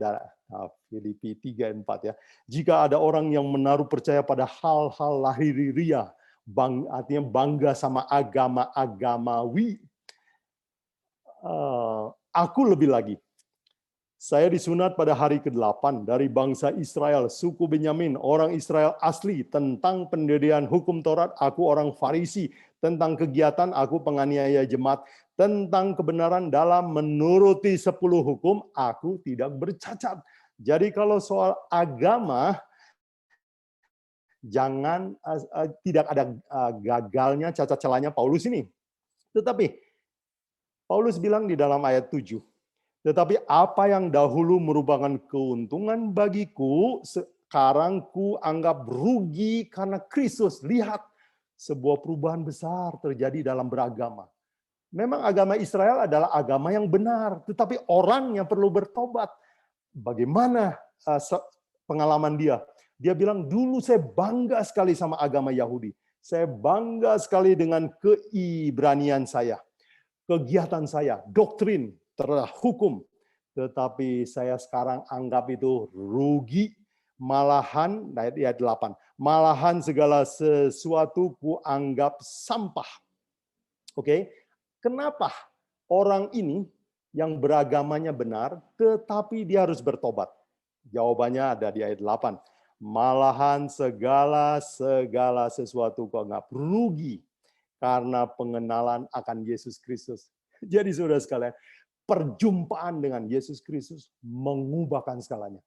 Filipi 3 ayat 4 ya. Jika ada orang yang menaruh percaya pada hal-hal lahiriah, artinya bangga sama agama-agamawi, aku lebih lagi. Saya disunat pada hari ke-8 dari bangsa Israel, suku Benyamin, orang Israel asli. Tentang pendirian hukum Taurat, aku orang Farisi. Tentang kegiatan, aku penganiaya jemaat. Tentang kebenaran dalam menuruti 10 hukum, aku tidak bercacat. Jadi kalau soal agama, jangan tidak ada gagalnya, cacat celahnya Paulus ini. Tetapi Paulus bilang di dalam ayat 7, tetapi apa yang dahulu merupakan keuntungan bagiku, sekarang ku anggap rugi karena Kristus. Lihat, sebuah perubahan besar terjadi dalam beragama. Memang agama Israel adalah agama yang benar, tetapi orang yang perlu bertobat. Bagaimana pengalaman dia? Dia bilang, dulu saya bangga sekali sama agama Yahudi. Saya bangga sekali dengan keibranian saya. Kegiatan saya, doktrin terhadap hukum, tetapi saya sekarang anggap itu rugi, malahan, ayat 8, malahan segala sesuatu ku anggap sampah. Oke, kenapa orang ini yang beragamanya benar, tetapi dia harus bertobat? Jawabannya ada di ayat 8, malahan segala sesuatu ku anggap rugi, karena pengenalan akan Yesus Kristus. Jadi saudara sekalian, perjumpaan dengan Yesus Kristus mengubahkan segalanya.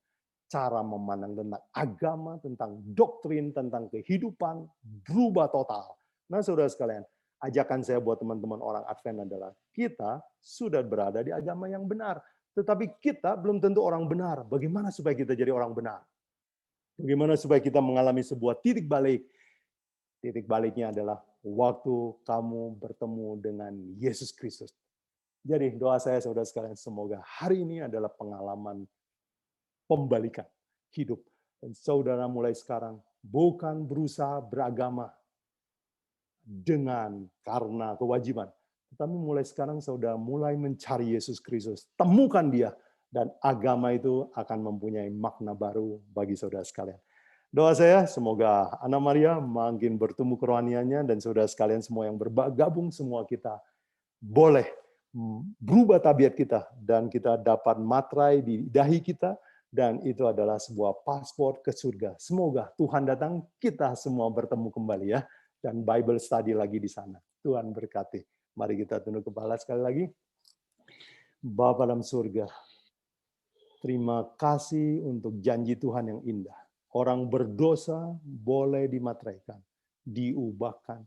Cara memandang tentang agama, tentang doktrin, tentang kehidupan, berubah total. Nah saudara sekalian, ajakan saya buat teman-teman orang Advent adalah kita sudah berada di agama yang benar. Tetapi kita belum tentu orang benar. Bagaimana supaya kita jadi orang benar? Bagaimana supaya kita mengalami sebuah titik balik? Titik baliknya adalah waktu kamu bertemu dengan Yesus Kristus. Jadi doa saya saudara sekalian, semoga hari ini adalah pengalaman pembalikan hidup. Dan saudara mulai sekarang bukan berusaha beragama karena kewajiban, tetapi mulai sekarang saudara mulai mencari Yesus Kristus, temukan Dia, dan agama itu akan mempunyai makna baru bagi saudara sekalian. Doa saya, semoga Anna Maria makin bertumbuh kerohaniannya, dan saudara sekalian semua yang bergabung, semua kita boleh berubah tabiat kita, dan kita dapat materai di dahi kita, dan itu adalah sebuah paspor ke surga. Semoga Tuhan datang, kita semua bertemu kembali ya, dan Bible study lagi di sana. Tuhan berkati. Mari kita tunduk kepala sekali lagi. Bapa dalam surga, terima kasih untuk janji Tuhan yang indah. Orang berdosa boleh dimateraikan, diubahkan,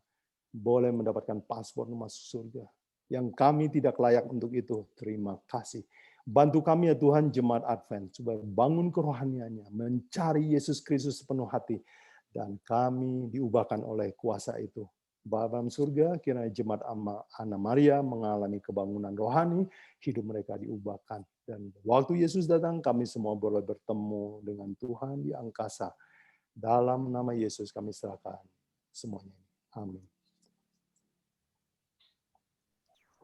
boleh mendapatkan paspor masuk surga. Yang kami tidak layak untuk itu, terima kasih. Bantu kami ya Tuhan, Jemaat Advent, supaya bangun kerohaniannya, mencari Yesus Kristus sepenuh hati, dan kami diubahkan oleh kuasa itu. Bapa dalam surga, kiranya Jemaat Anna Maria mengalami kebangunan rohani, hidup mereka diubahkan. Dan waktu Yesus datang, kami semua boleh bertemu dengan Tuhan di angkasa. Dalam nama Yesus kami serahkan semuanya. Amin.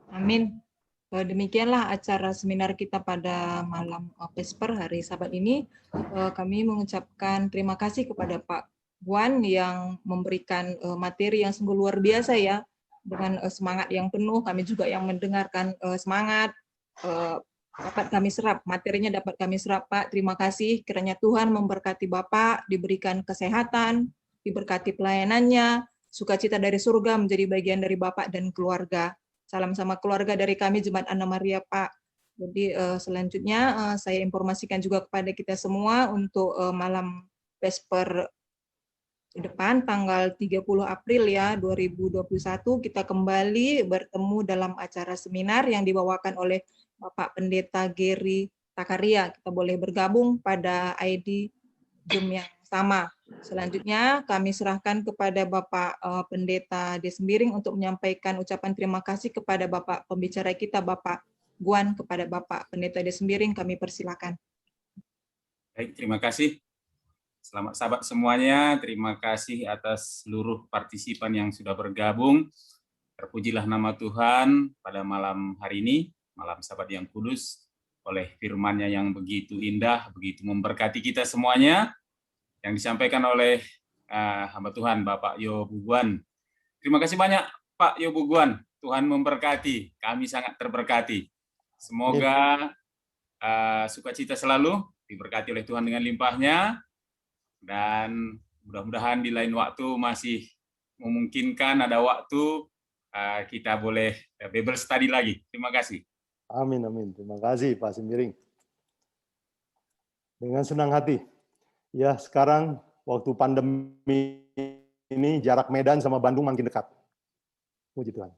Amin. Demikianlah acara seminar kita pada malam Vesper hari Sabat ini. Kami mengucapkan terima kasih kepada Pak Guan yang memberikan materi yang sungguh luar biasa ya, dengan semangat yang penuh. Kami juga yang mendengarkan semangat, dapat kami serap, materinya dapat kami serap, Pak. Terima kasih, kiranya Tuhan memberkati Bapak, diberikan kesehatan, diberkati pelayanannya, sukacita dari surga menjadi bagian dari Bapak dan keluarga. Salam sama keluarga dari kami, Jemaat Anna Maria, Pak. Jadi selanjutnya saya informasikan juga kepada kita semua untuk malam Vesper depan tanggal 30 April ya 2021 kita kembali bertemu dalam acara seminar yang dibawakan oleh Bapak Pendeta Geri Takaria. Kita boleh bergabung pada ID Zoom yang sama. Selanjutnya kami serahkan kepada Bapak Pendeta Desmiring untuk menyampaikan ucapan terima kasih kepada Bapak pembicara kita, Bapak Guan. Kepada Bapak Pendeta Desmiring kami persilakan. Baik, terima kasih. Selamat Sabat semuanya. Terima kasih atas seluruh partisipan yang sudah bergabung. Terpujilah nama Tuhan pada malam hari ini, malam Sabat yang kudus, oleh firman-Nya yang begitu indah, begitu memberkati kita semuanya, yang disampaikan oleh hamba Tuhan, Bapak Yo Buguan. Terima kasih banyak, Pak Yo Buguan. Tuhan memberkati, kami sangat terberkati. Semoga sukacita selalu, diberkati oleh Tuhan dengan limpahnya, dan mudah-mudahan di lain waktu masih memungkinkan ada waktu kita boleh Bible study lagi. Terima kasih. Amin, amin. Terima kasih Pak Sembiring. Dengan senang hati. Ya, sekarang waktu pandemi ini jarak Medan sama Bandung makin dekat. Puji Tuhan.